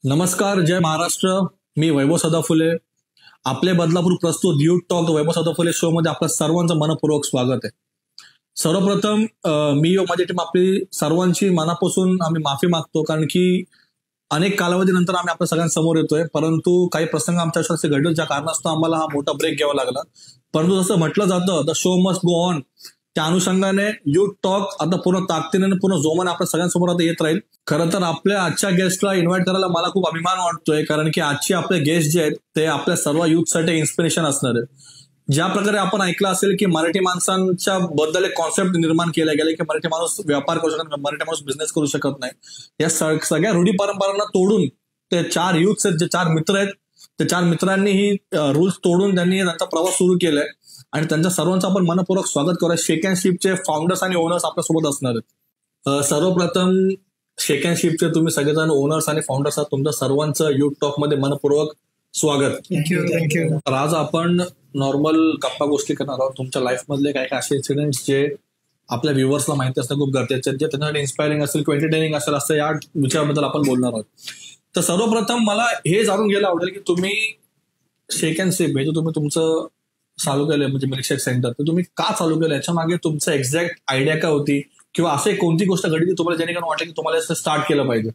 नमस्कार, जय महाराष्ट्र. मी वैभव सदाफुले. आपले बदलापूर प्रस्तुत युथ टॉक वैभव सदाफुले शो मध्ये आपलं सर्वांचं मनपूर्वक स्वागत आहे. सर्वप्रथम मी व माझी टीम आपली सर्वांची मनापासून आम्ही माफी मागतो, कारण की अनेक कालावधीनंतर आम्ही आपल्या सगळ्यांसमोर येतोय. परंतु काही प्रसंग आमच्या असे घडले ज्या कारणास्तव आम्हाला हा मोठा ब्रेक घ्यावा लागला. परंतु जसं म्हटलं जातं, the show must go on. त्या अनुषंगाने युथ टॉक आता पूर्ण ताकदीने आणि पूर्ण जोमाने आपल्या सगळ्यांसमोर आता येत राहील. खरं तर आपल्या आजच्या गेस्टला इन्व्हाइट करायला मला खूप अभिमान वाटतोय, कारण की आजचे आपले गेस्ट जे आहेत ते आपल्या सर्व युथसाठी इन्स्पिरेशन असणार आहे. ज्या प्रकारे आपण ऐकलं असेल की मराठी माणसांच्या बद्दल एक कॉन्सेप्ट निर्माण केला गेला की मराठी माणूस व्यापार करू शकत नाही, मराठी माणूस बिझनेस करू शकत नाही. या सगळ्या रूढी परंपरांना तोडून ते 4 युथ आहेत, जे 4 मित्र आहेत, त्या 4 मित्रांनी ही रूल्स तोडून त्यांनी त्यांचा प्रवास सुरू केलाय आणि त्यांच्या सर्वांचं आपण मनपूर्वक स्वागत करूया. शेक अँड शिपचे फाउंडर्स आणि ओनर्स आपल्यासोबत असणार आहेत. सर्वप्रथम शेक अँड शिपचे तुम्ही सगळेजण ओनर्स आणि फाउंडर्स आहात. तुमच्या सर्वांचं युथ टॉक मध्ये मनपूर्वक स्वागत. थँक्यू. तर आज आपण नॉर्मल गप्पा गोष्टी करणार आहोत. तुमच्या लाईफ मधले काही असे इन्सिडेंट्स जे आपल्या व्ह्युअर्सला माहिती असणं खूप गरजेचे आहेत, जे त्यांच्यासाठी इन्स्पायरिंग असेल किंवा एंटरटेनिंग असेल, असं या विचाराबद्दल आपण बोलणार आहोत. तर सर्वप्रथम मला हे जाणून घ्यायला आवडेल की तुम्ही शेक अँड शिप हे जे तुम्ही तुमचं चालू केलंय, म्हणजे मिल्कशेक सेंटर, तर तुम्ही का चालू केलं, याच्या मागे तुमचं एक्झॅक्ट आयडिया काय होती, किंवा असे कोणती गोष्ट घडली तुम्हाला जेणेकरून वाटलं की तुम्हाला स्टार्ट केलं पाहिजे?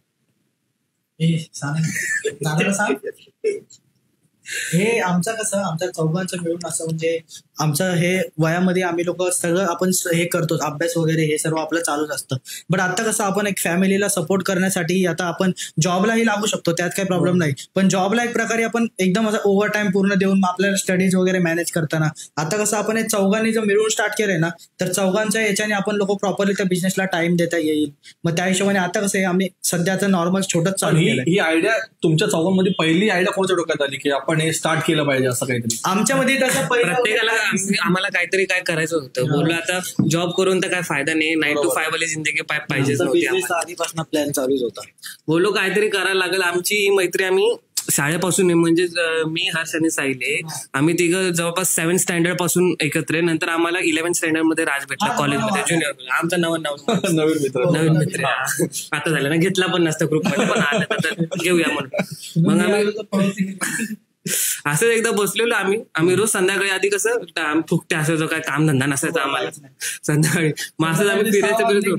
हे आमचं कसं, आमच्या चौघांचं मिळून असं, म्हणजे आमचं हे वयामध्ये आम्ही लोक सगळं आपण हे करतो, अभ्यास वगैरे हे सर्व आपलं चालूच असतं. बट आता कसं आपण एक फॅमिलीला सपोर्ट करण्यासाठी आता आपण जॉबलाही लागू शकतो, त्यात काही प्रॉब्लेम नाही. पण जॉबला एक प्रकारे आपण एकदम असं ओव्हर टाइम पूर्ण देऊन आपल्याला स्टडीज वगैरे मॅनेज करताना, आता कसं आपण हे चौघांनी जर मिळून स्टार्ट केलंय ना, तर चौघांच्या याच्याने आपण लोक प्रॉपरली त्या बिझनेसला टाइम देता येईल. मग त्या हिशोबाने आता कसं आम्ही सध्याचं नॉर्मल छोटंच चालू केलं. ही आयडिया तुमच्या चौघांमध्ये पहिली आयडिया कोणाच्या डोक्यात आली की आपण हे स्टार्ट केलं पाहिजे असं काहीतरी? आमच्यामध्ये तसं प्रत्येकाला आम्हाला काहीतरी काय करायचं होतं. बोललो आता जॉब करून तर काय फायदा नाही, 9 to 5 वाली जिंदगी पाहिजेच नव्हती. आधीपासून प्लॅन चालूच होता. बोललो काहीतरी करायला लागेल. आमची मैत्री आम्ही शाळेपासून, म्हणजे मी हर्ष आणि साहिल आहे, आम्ही तिघं जवळपास 7th स्टँडर्ड पासून एकत्र आहे. नंतर आम्हाला 11th स्टँडर्ड मध्ये राज भेटला कॉलेजमध्ये, ज्युनियर. आमचा नवीन मित्र आता झालं ना, घेतला पण नसतं ग्रुपमध्ये, पण आलं घेऊया म्हणून. मग आम्ही असंच एकदा बसलेलो आम्ही रोज संध्याकाळी, आधी कसं फुकटे असायचो, काय काम धंदा नसायचा आम्हाला संध्याकाळी. मग असंच आम्ही फिरायचं.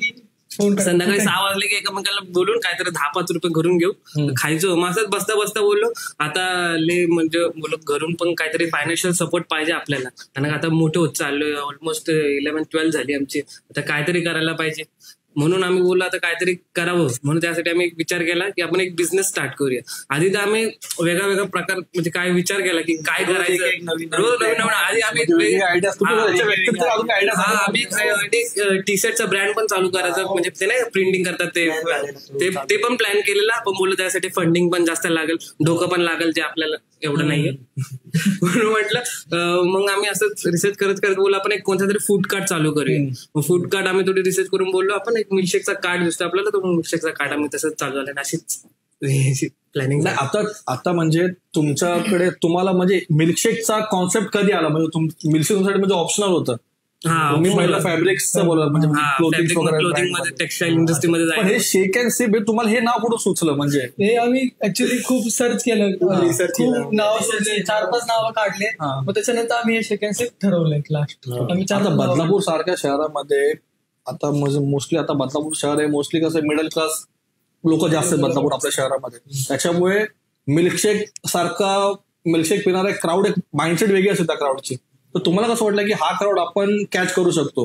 संध्याकाळी 6 वाजले की एकमेकांना बोलून काहीतरी 10-5 रुपये घरून घेऊ, खायचो. मग असंच बसता बसता बोललो आता म्हणजे घरून पण काहीतरी फायनान्शियल सपोर्ट पाहिजे आपल्याला, कारण आता मोठे होत चाललोय. ऑलमोस्ट 11-12 झाली आमची, आता काहीतरी करायला पाहिजे. म्हणून आम्ही बोललो आता काहीतरी करावं. म्हणून त्यासाठी आम्ही विचार केला की आपण एक बिझनेस स्टार्ट करूया. आधी तर आम्ही वेगळा प्रकार, म्हणजे काय विचार केला की काय करायचं, रोज नवीन. आधी आम्ही टी शर्टचा ब्रँड पण चालू करायचा, म्हणजे ते नाही प्रिंटिंग करतात ते पण प्लॅन केलेला. पण बोललो त्यासाठी फंडिंग पण जास्त लागेल, डोकं पण लागेल, जे आपल्याला एवढं नाहीये. म्हणून म्हटलं मग आम्ही असं रिसर्च करत बोललो आपण एक कोणता तरी फूड कार्ट चालू करूया. फूड कार्ट आम्ही थोडी रिसर्च करून बोललो आपण एक मिल्कशेकचा कार्ड दिसतो आपल्याला, तो मिल्कशेकचा कार्ड आम्ही तसंच चालू झालं. अशीच प्लॅनिंग. आता म्हणजे तुमच्याकडे तुम्हाला म्हणजे मिल्कशेकचा कॉन्सेप्ट कधी आला? म्हणजे मिल्कशेक तुमच्याकडे म्हणजे ऑप्शनल होतं. मी पहिला फॅब्रिक्सचं बोलला, म्हणजे क्लोथिंग मध्ये, टेक्सटाईल इंडस्ट्रीमध्ये जायचं. हे शेक अँड शिप हे तुम्हाला हे नाव कुठं सुचलं? म्हणजे हे आम्ही ऍक्च्युली खूप सर्च केलं, खूप नावं शोधले, 4-5 नावं काढले. मग त्याच्यानंतर आम्ही हे शेक अँड शिप ठरवलंय लास्ट. आता बदलापूर सारख्या शहरामध्ये आता मोस्टली, आता बदलापूर शहर आहे मोस्टली कसं मिडल क्लास लोक जास्त आहेत बदलापूर आपल्या शहरामध्ये. त्याच्यामुळे मिल्कशेक पिणारा एक क्राऊड, एक माइंडसेट वेगळी असते त्या क्राऊडची. तर तुम्हाला कसं वाटलं की हा क्राऊड आपण कॅच करू शकतो?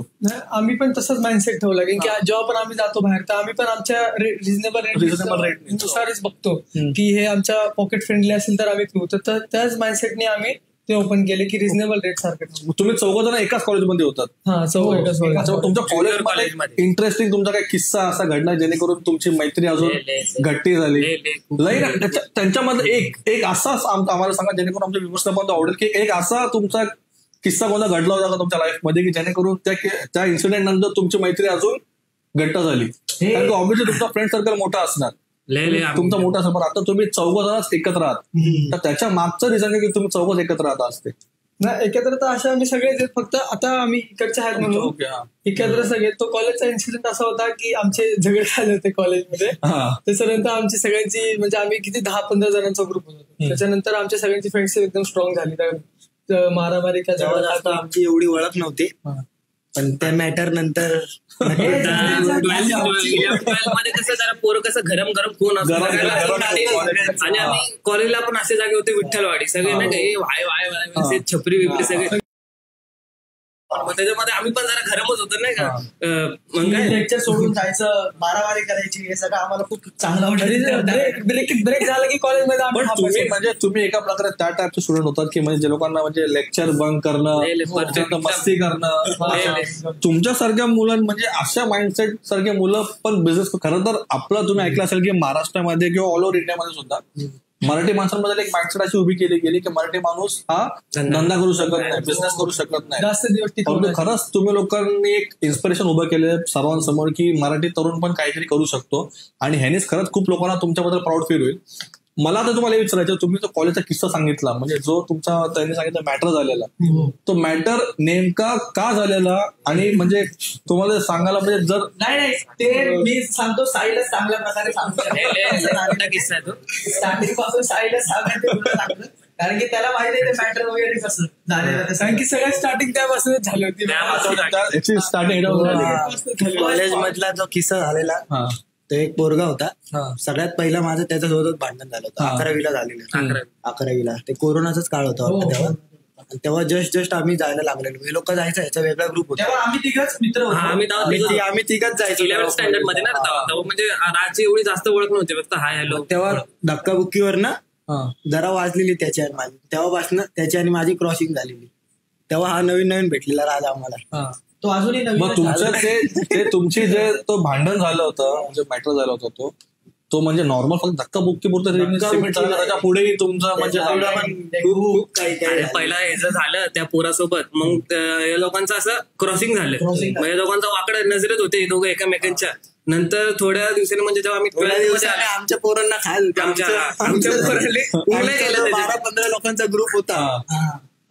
आम्ही पण तसंच माइंडसेट ठेवला, की जेव्हा पण आम्ही जातो बाहेर तर आम्ही पण आमच्या रिझनेबल रेट नुसारच बघतो की हे आमच्या पॉकेट फ्रेंडली असेल तर आम्ही पिऊ. तर त्याच माइंडसेटने आम्ही ते ओपन केले की रिझनेबल रेट सारखे. तुम्ही 4 जण एकाच कॉलेजमध्ये होतात? हा, 4 एकाच कॉलेज. तुमच्या कॉलेजमध्ये इंटरेस्टिंग तुमचा काही किस्सा असा घडला जेणेकरून तुमची मैत्री अजून घट्टी झाली? त्यांच्यामध्ये एक असा आम्हाला सांगा जेणेकरून आमच्या विमर्शनापर्यंत आवडेल की एक असा तुमचा किस्सा कोणता घडला होता का तुमच्या लाईफमध्ये की जेणेकरून त्या इन्सिडेंट नंतर तुमची मैत्री अजून घट्ट झाली? कारण ऑब्व्हियसली तुमचा फ्रेंड सर्कल मोठा असणार, तुमचा मोठा समोर. आता तुम्ही 4 जणच एकत्र आहात, तर त्याच्या मागचं रिझन आहे की तुम्ही 4 एकत्र राहता असते. नाही एकत्र तर अशा आम्ही सगळेच आहेत, फक्त आता आम्ही इकडचे आहेत म्हणून ओके. एकत्र सगळे. तो कॉलेजचा इन्सिडेंट असा होता की आमचे झगडे झाले होते कॉलेजमध्ये. त्याच्यानंतर आमची सगळ्यांची म्हणजे आम्ही किती 10-15 जणांचा ग्रुप होतो. त्याच्यानंतर आमच्या सगळ्यांची फ्रेंडशिप एकदम स्ट्रॉंग झाली. मारामारी का आता आमची एवढी ओळख नव्हती, पण त्या मॅटर नंतर 12th मध्ये कसं जरा पोरं कसं गरम गरम फोन असतो आणि आम्ही कॉलेजला पण असे जागे होते विठ्ठलवाडी सगळे नाही का वाय वाय वाय छपरी बिपरी सगळे. मग त्याच्यामध्ये आम्ही पण जरा गरमच होतो नाही का. मग काय लेक्चर सोडून जायचं, मारामारी करायची, हे सगळं आम्हाला खूप चांगलं वाटलं. ब्रेक झाला की कॉलेजमध्ये पण तुम्ही एका प्रकारे त्या टाईपचे स्टुडंट होतात की म्हणजे जे लोकांना म्हणजे लेक्चर बंक करणं, मस्ती करणं. तुमच्यासारख्या मुलं म्हणजे अशा माइंडसेट सारखे मुलं पण बिझनेस. खरं तर आपलं तुम्ही ऐकलं असेल की महाराष्ट्रामध्ये किंवा ऑल ओव्हर इंडियामध्ये सुद्धा मराठी माणसांमध्ये एक माइंडसेट अशी उभी केली गेली की मराठी माणूस हा धंदा करू शकत नाही, बिझनेस करू शकत नाही. जास्त दिवस खरंच तुम्ही लोकांनी एक इन्स्पिरेशन उभं केलं सर्वांसमोर की मराठी तरुण पण काहीतरी करू शकतो आणि ह्यानेच खरंच खूप लोकांना तुमच्याबद्दल प्राऊड फील होईल. मला आता तुम्हाला विचारायचं, तुम्ही जो कॉलेजचा किस्सा सांगितला म्हणजे जो तुमचा त्यांनी सांगितलं मॅटर झालेला, तो मॅटर नेमका का झालेला आणि म्हणजे तुम्हाला सांगायला म्हणजे जर नाही ते मी सांगतो साईडच चांगल्या प्रकारे सांगतो. किस्सा आहे तो. स्टार्टिंग पासून साईडच सांगतो कारण की त्याला माहिती आहे ते मॅटर वगैरे कसं झालेलं. कारण की सगळ्यात स्टार्टिंग त्यापासूनच झाली होती. स्टार्टिंग कॉलेज मधला जो किस्सा झालेला तो एक पोरगा होता. सगळ्यात पहिला माझं त्याच्यासोबत भांडण झालं होतं. 11वीला झालेलं. 11वीला ते कोरोनाचाच काळ होता तेव्हा. तेव्हा जस्ट आम्ही जायला लागलेलो. हे लोक जायचं, याचा वेगळा ग्रुप होता. तेव्हा आम्ही तिघच मित्र होतो. आम्ही तिघच जायचो 11th स्टँडर्ड मध्ये ना. तेव्हा म्हणजे राजची एवढी जास्त ओळख नव्हती, फक्त हाय हॅलो. तेव्हा धक्काबुक्कीवर ना जरा वाजलेली त्याची आणि माझी. तेव्हापासून त्याची आणि माझी क्रॉसिंग झालेली. तेव्हा हा नवीन भेटलेला राज आम्हाला. तो अजूनही मग तुमचं ते तुमची जे तो भांडण झालं होतं, जे मॅटर झाला होता तो म्हणजे नॉर्मल फक्त धक्काबुक्की पुरतं त्याच्या पुढेही तुमचं म्हणजे पहिला हे जर झालं त्या पोरासोबत, मग या लोकांचं असं क्रॉसिंग झालं. म्हणजे लोकांचा वाकडा नजरेत होते हे दोघं एकमेकांच्या. नंतर थोड्या दिवसांनी म्हणजे जेव्हा आम्ही 12th मध्ये आमच्या पोरांना खायला आमच्या पोरांना 12-15 लोकांचा ग्रुप होता.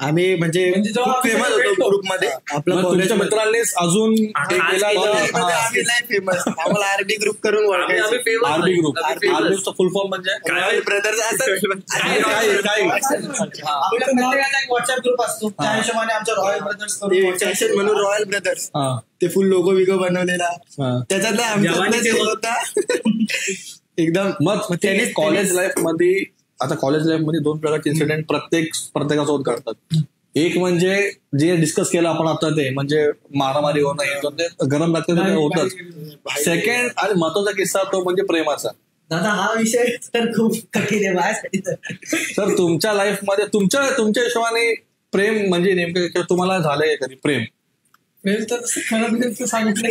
आम्ही म्हणजे फेमस होतो ग्रुपमध्ये. आपल्या तुमच्या मित्रांनीच अजून फेमस आम्हाला आरडी ग्रुप करून आरडी ग्रुपचा फुल फॉर्म म्हणजे रॉयल ब्रदर्स. व्हॉट्सअप ग्रुप असतो त्या हिशोबाने आमच्या रॉयल ब्रदर्स म्हणून रॉयल ब्रदर्स ते फुल लोगो विगो बनवलेला त्याच्यातला आमचा होता एकदम. मग त्याने कॉलेज लाईफ मध्ये, आता कॉलेज लाईफ मध्ये 2 प्रकारचे इन्सिडेंट प्रत्येकासोबत घडतात. एक म्हणजे जे डिस्कस केलं आपण आता ते म्हणजे मारामारी होणं, ते गरम लागतं होतच. सेकंड आणि महत्वाचा किस्सा तो म्हणजे प्रेमाचा. दादा हा विषय तर खूप कठीण आहे माझ्यासाठी. तर तुमच्या लाईफ मध्ये तुमच्या हिशोबाने प्रेम म्हणजे नेमकं तुम्हाला झालंय कधी प्रेम तर खरंपर्यंत सांगितलं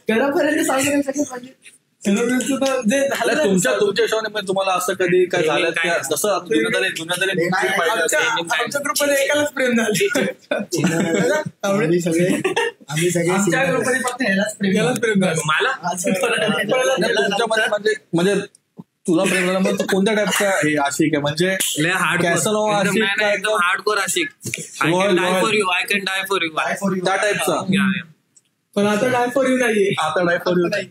खरंपर्यंत सांगू शकत जे झालं तुमच्या हिशोबाने तुम्हाला असं कधी काय झालं जसं आमच्या ग्रुपमध्ये एकालाच प्रेम झालं. आम्ही सगळे आमच्या ग्रुपमध्ये फक्त ह्यालाच प्रेम झालं. तुमच्या म्हणजे तुला प्रेम झालं मग कोणत्या टाईपचा हे आशिक आहे म्हणजे कॅसनोवा आशिक एकदम हार्डकोर आशिक. I can die for you त्या टाईपचा. पण आता डाय फॉर यू नाहीये. आता डाय फॉर यू नाही.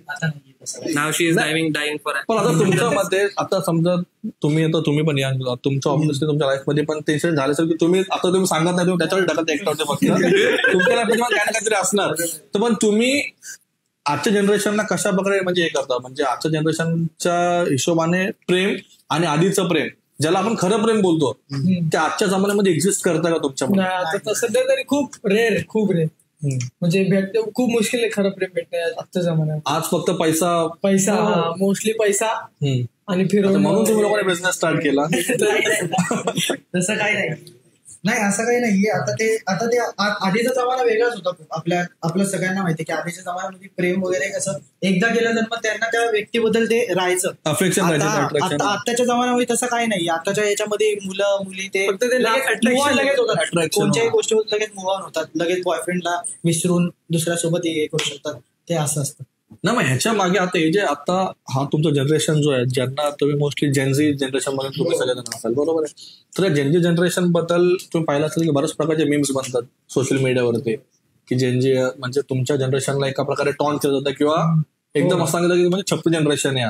Now she is डायइंग for. पण आता तुमच्या मध्ये आता समजा तुम्ही पण यंग तुमच्या ऑब्विसली तुमच्या लाईफ मध्ये पण ते झालं असेल की तुम्ही सांगत नाही, तुम्ही त्याच्यावर टाकत एकटा होते फक्त तुमच्या लाईफ मध्ये काय काहीतरी असणार. तर पण तुम्ही आजच्या जनरेशनला कशा प्रकारे म्हणजे हे करता, म्हणजे आजच्या जनरेशनच्या हिशोबाने प्रेम आणि आधीचं प्रेम ज्याला आपण खरं प्रेम बोलतो ते आजच्या जमान्यामध्ये एक्झिस्ट करतं का तुमच्या? आता सध्या तरी खूप रेअर म्हणजे भेटते, खूप मुश्किल आहे खरं प्रेम भेटणे आजच्या जमान्यात. आज फक्त पैसा मोस्टली पैसा आणि फिरवणं. म्हणून तुम्ही लोकांनी बिझनेस स्टार्ट केला. तसं काही नाही असं काही नाहीये. आता ते आधीचा जमाना वेगळाच होता खूप. आपल्या सगळ्यांना माहिती की आधीच्या जमान्यामध्ये प्रेम वगैरे कसं एकदा केलं तर मग त्यांना त्या व्यक्तीबद्दल ते राहायचं. आताच्या जमान्यामध्ये तसं काही नाही. आताच्या याच्यामध्ये मुलं मुली ते लगेच होतात, कोणत्याही गोष्टीवर लगेच मूव्ह ऑन होतात, लगेच बॉयफ्रेंडला विसरून दुसऱ्यासोबत हे करू शकतात. ते असं असतं. नाही, मग ह्याच्या मागे आता हे जे आता हा तुमचं जनरेशन जो आहे, ज्यांना तुम्ही मोस्टली जेनझी जनरेशन मध्ये तुम्ही सगळेजण असाल, बरोबर आहे. तर जेनझी जनरेशन बद्दल तुम्ही पाहिलं असेल की बऱ्याच प्रकारचे मीम्स बनतात सोशल मीडियावरती, की जेनजी म्हणजे तुमच्या जनरेशनला एका प्रकारे टॉन्ट केलं जातं किंवा एकदम असं सांगितलं की म्हणजे छप्पू जनरेशन आहे.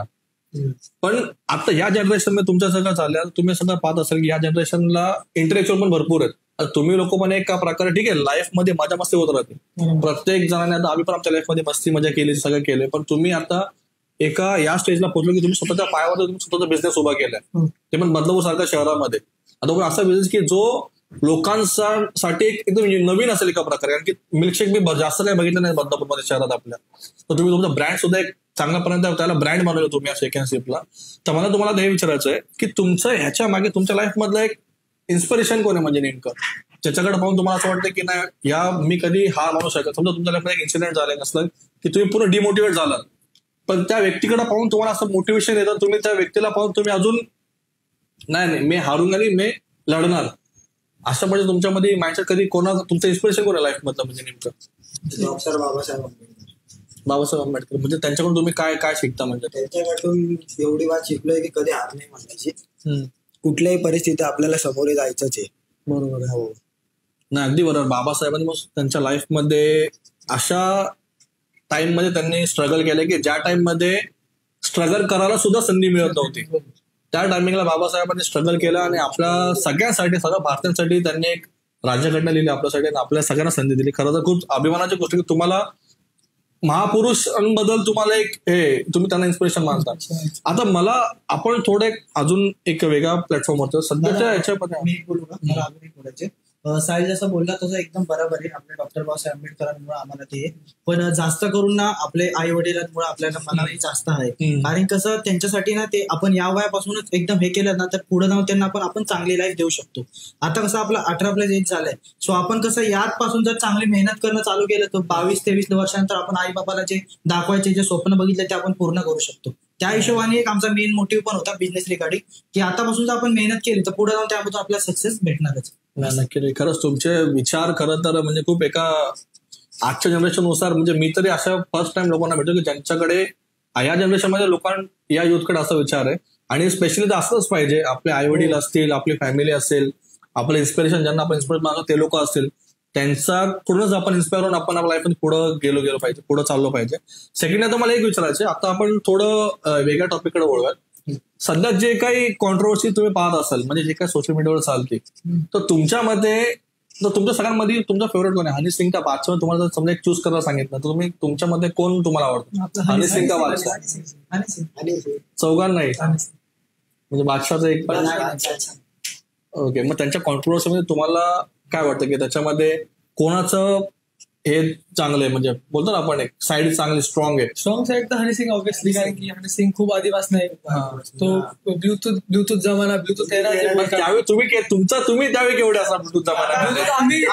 पण आता या जनरेशन मध्ये तुमच्या सगळं चाललं, तुम्ही सगळं पाहत असाल की या जनरेशनला इंटरेक्च्युअल पण भरपूर आहेत. तुम्ही लोक पण एका प्रकारे ठीक आहे लाईफ मध्ये मजा मस्ती होत राहते, प्रत्येक जणांनी. आता आम्ही पण आमच्या लाईफ मध्ये मस्ती मजा केली, सगळं केलंय. पण तुम्ही आता एका या स्टेजला पोहोचलो की तुम्ही स्वतःच्या पायावर तुम्ही स्वतःचा बिझनेस उभा केलाय, ते पण बदलापूर सारख्या शहरामध्ये. आता पण असा बिझनेस की जो लोकांसाठी एकदम नवीन असेल एका प्रकारे, कारण की मिल्कशेक मी जास्त काही बघितलं नाही बदलापूरमध्ये शहरात आपल्या. तर तुम्ही तुमचा ब्रँड सुद्धा एक चांगल्यापर्यंत त्याला ब्रँड बनवलं तुम्ही या सेकंड शिपला. तर मला तुम्हाला हे विचारायचं आहे की तुमचं ह्याच्या मागे तुमच्या लाईफ मधलं एक इन्स्पिरेशन कोण आहे, म्हणजे नेमकं ज्याच्याकडे पाहून तुम्हाला असं वाटतं की नाही या मी कधी हा माणू शकत. समजा तुमच्या लाईफमध्ये एक इन्सिडेंट झालं नसलं की तुम्ही पूर्ण डिमोटिवेट झालात, पण त्या व्यक्तीकडे पाहून तुम्हाला असं मोटिवेशन येतं, तुम्ही त्या व्यक्तीला पाहून तुम्ही अजून नाही मी हारून आणि मी लढणार, असं म्हणजे तुमच्यामध्ये माइंडसेट कधी तुमचं इन्स्पिरेशन कोण आहे लाईफ मधलं, म्हणजे नेमकं डॉक्टर बाबासाहेब आंबेडकर. म्हणजे त्यांच्याकडून तुम्ही काय काय शिकता, म्हणजे त्यांच्याकडून एवढी बात शिकलोय की कधी हार नाही मानायची, कुठल्याही परिस्थिती आपल्याला समोर जायचंच आहे. बरोबर आहे. हो नाही, अगदी बरोबर. बाबासाहेबांनी मग त्यांच्या लाईफमध्ये अशा टाइम मध्ये त्यांनी स्ट्रगल केलं की ज्या टाइम मध्ये स्ट्रगल करायला सुद्धा संधी मिळत नव्हती, त्या टायमिंगला बाबासाहेबांनी स्ट्रगल केलं आणि आपल्या सगळ्यांसाठी, सगळ्या भारतीयांसाठी त्यांनी एक राज्यघटना लिहिली आपल्यासाठी आणि आपल्या सगळ्यांना संधी दिली. खरं तर खूप अभिमानाची गोष्ट की तुम्हाला महापुरुषांबद्दल तुम्हाला एक हे तुम्ही त्यांना इन्स्पिरेशन मानता. आता मला आपण थोडं अजून एक वेगळा प्लॅटफॉर्म होतं सध्याच्या ह्याच्यामध्ये. मी बोलू का, मला अजून एक बोलायचे. साहिल जसं बोलला तसं एकदम बरोबर आहे. आपल्या डॉक्टर बाबासाहेब आंबेडकरांमुळे आम्हाला ते, पण जास्त करून ना आपले आई वडिलांमुळे आपल्याला मनालाही जास्त आहे. कारण कसं त्यांच्यासाठी ना ते आपण या वयापासूनच एकदम हे केलं ना तर पुढे जाऊन त्यांना आपण चांगली लाईफ देऊ शकतो. आता कसं आपलं 18+ एज झालंय, सो आपण कसं यापासून जर चांगली मेहनत करणं चालू केलं तर 22-23 वर्षानंतर आपण आई बाबाला जे दाखवायचे जे स्वप्न बघितले ते आपण पूर्ण करू शकतो. त्या हिशोबाने एक आमचा मेन मोटिव्ह पण होता बिझनेस रिगार्डिंग, की आतापासून जर आपण मेहनत केली तर पुढे जाऊन त्याबद्दल आपल्याला सक्सेस भेटणारच. नक्की. खरंच तुमचे विचार खरं तर म्हणजे खूप एका आजच्या जनरेशननुसार, म्हणजे मी तरी अशा फर्स्ट टाइम लोकांना भेटतो की ज्यांच्याकडे या जनरेशनमध्ये या युथकडे असा विचार आहे. आणि स्पेशली तर असंच पाहिजे, आपले आई वडील असतील, आपली फॅमिली असेल, आपलं इन्स्पिरेशन ज्यांना आपण इन्स्पिरेशन मागतो ते लोक असतील, त्यांचा पूर्णच आपण इन्स्पायर होऊन आपण आपल्या लाईफमध्ये पुढं गेलो पाहिजे, पुढं चाललो पाहिजे. सेकंड आता मला एक विचारायचं, आता आपण थोडं वेगळ्या टॉपिककडे वळूयात. सध्या जे काही कॉन्ट्रोवर्सी तुम्ही पाहत असाल, म्हणजे जे काही सोशल मीडियावर चालते, तर तुमच्यामध्ये तुमच्या सगळ्यांमध्ये तुमचा फेवरेट कोण आहे? हनी सिंग का बादशाह? तुम्हाला समजा एक चूज करायला सांगितलं तर तुम्ही तुमच्यामध्ये कोण तुम्हाला आवडतं? हनी सिंग का बादशाह? चौघां नाही म्हणजे बादशाहचं एक पण. ओके, मग त्यांच्या कॉन्ट्रोवर्सीमध्ये तुम्हाला काय वाटतं की त्याच्यामध्ये कोणाचं हे चांगलं आहे, म्हणजे बोलतो ना आपण एक साईड चांगली स्ट्रॉंग आहे? स्ट्रॉंग साईड तर हनी सिंग ऑब्विसली, कारण की हनी सिंग खूप आधीपासून आहे. तो ब्लूटूथ जमाना, ब्लूटूथ त्यावेळी तुम्ही त्यावेळी केवढे असा ब्लूटूथ जमाना? आम्ही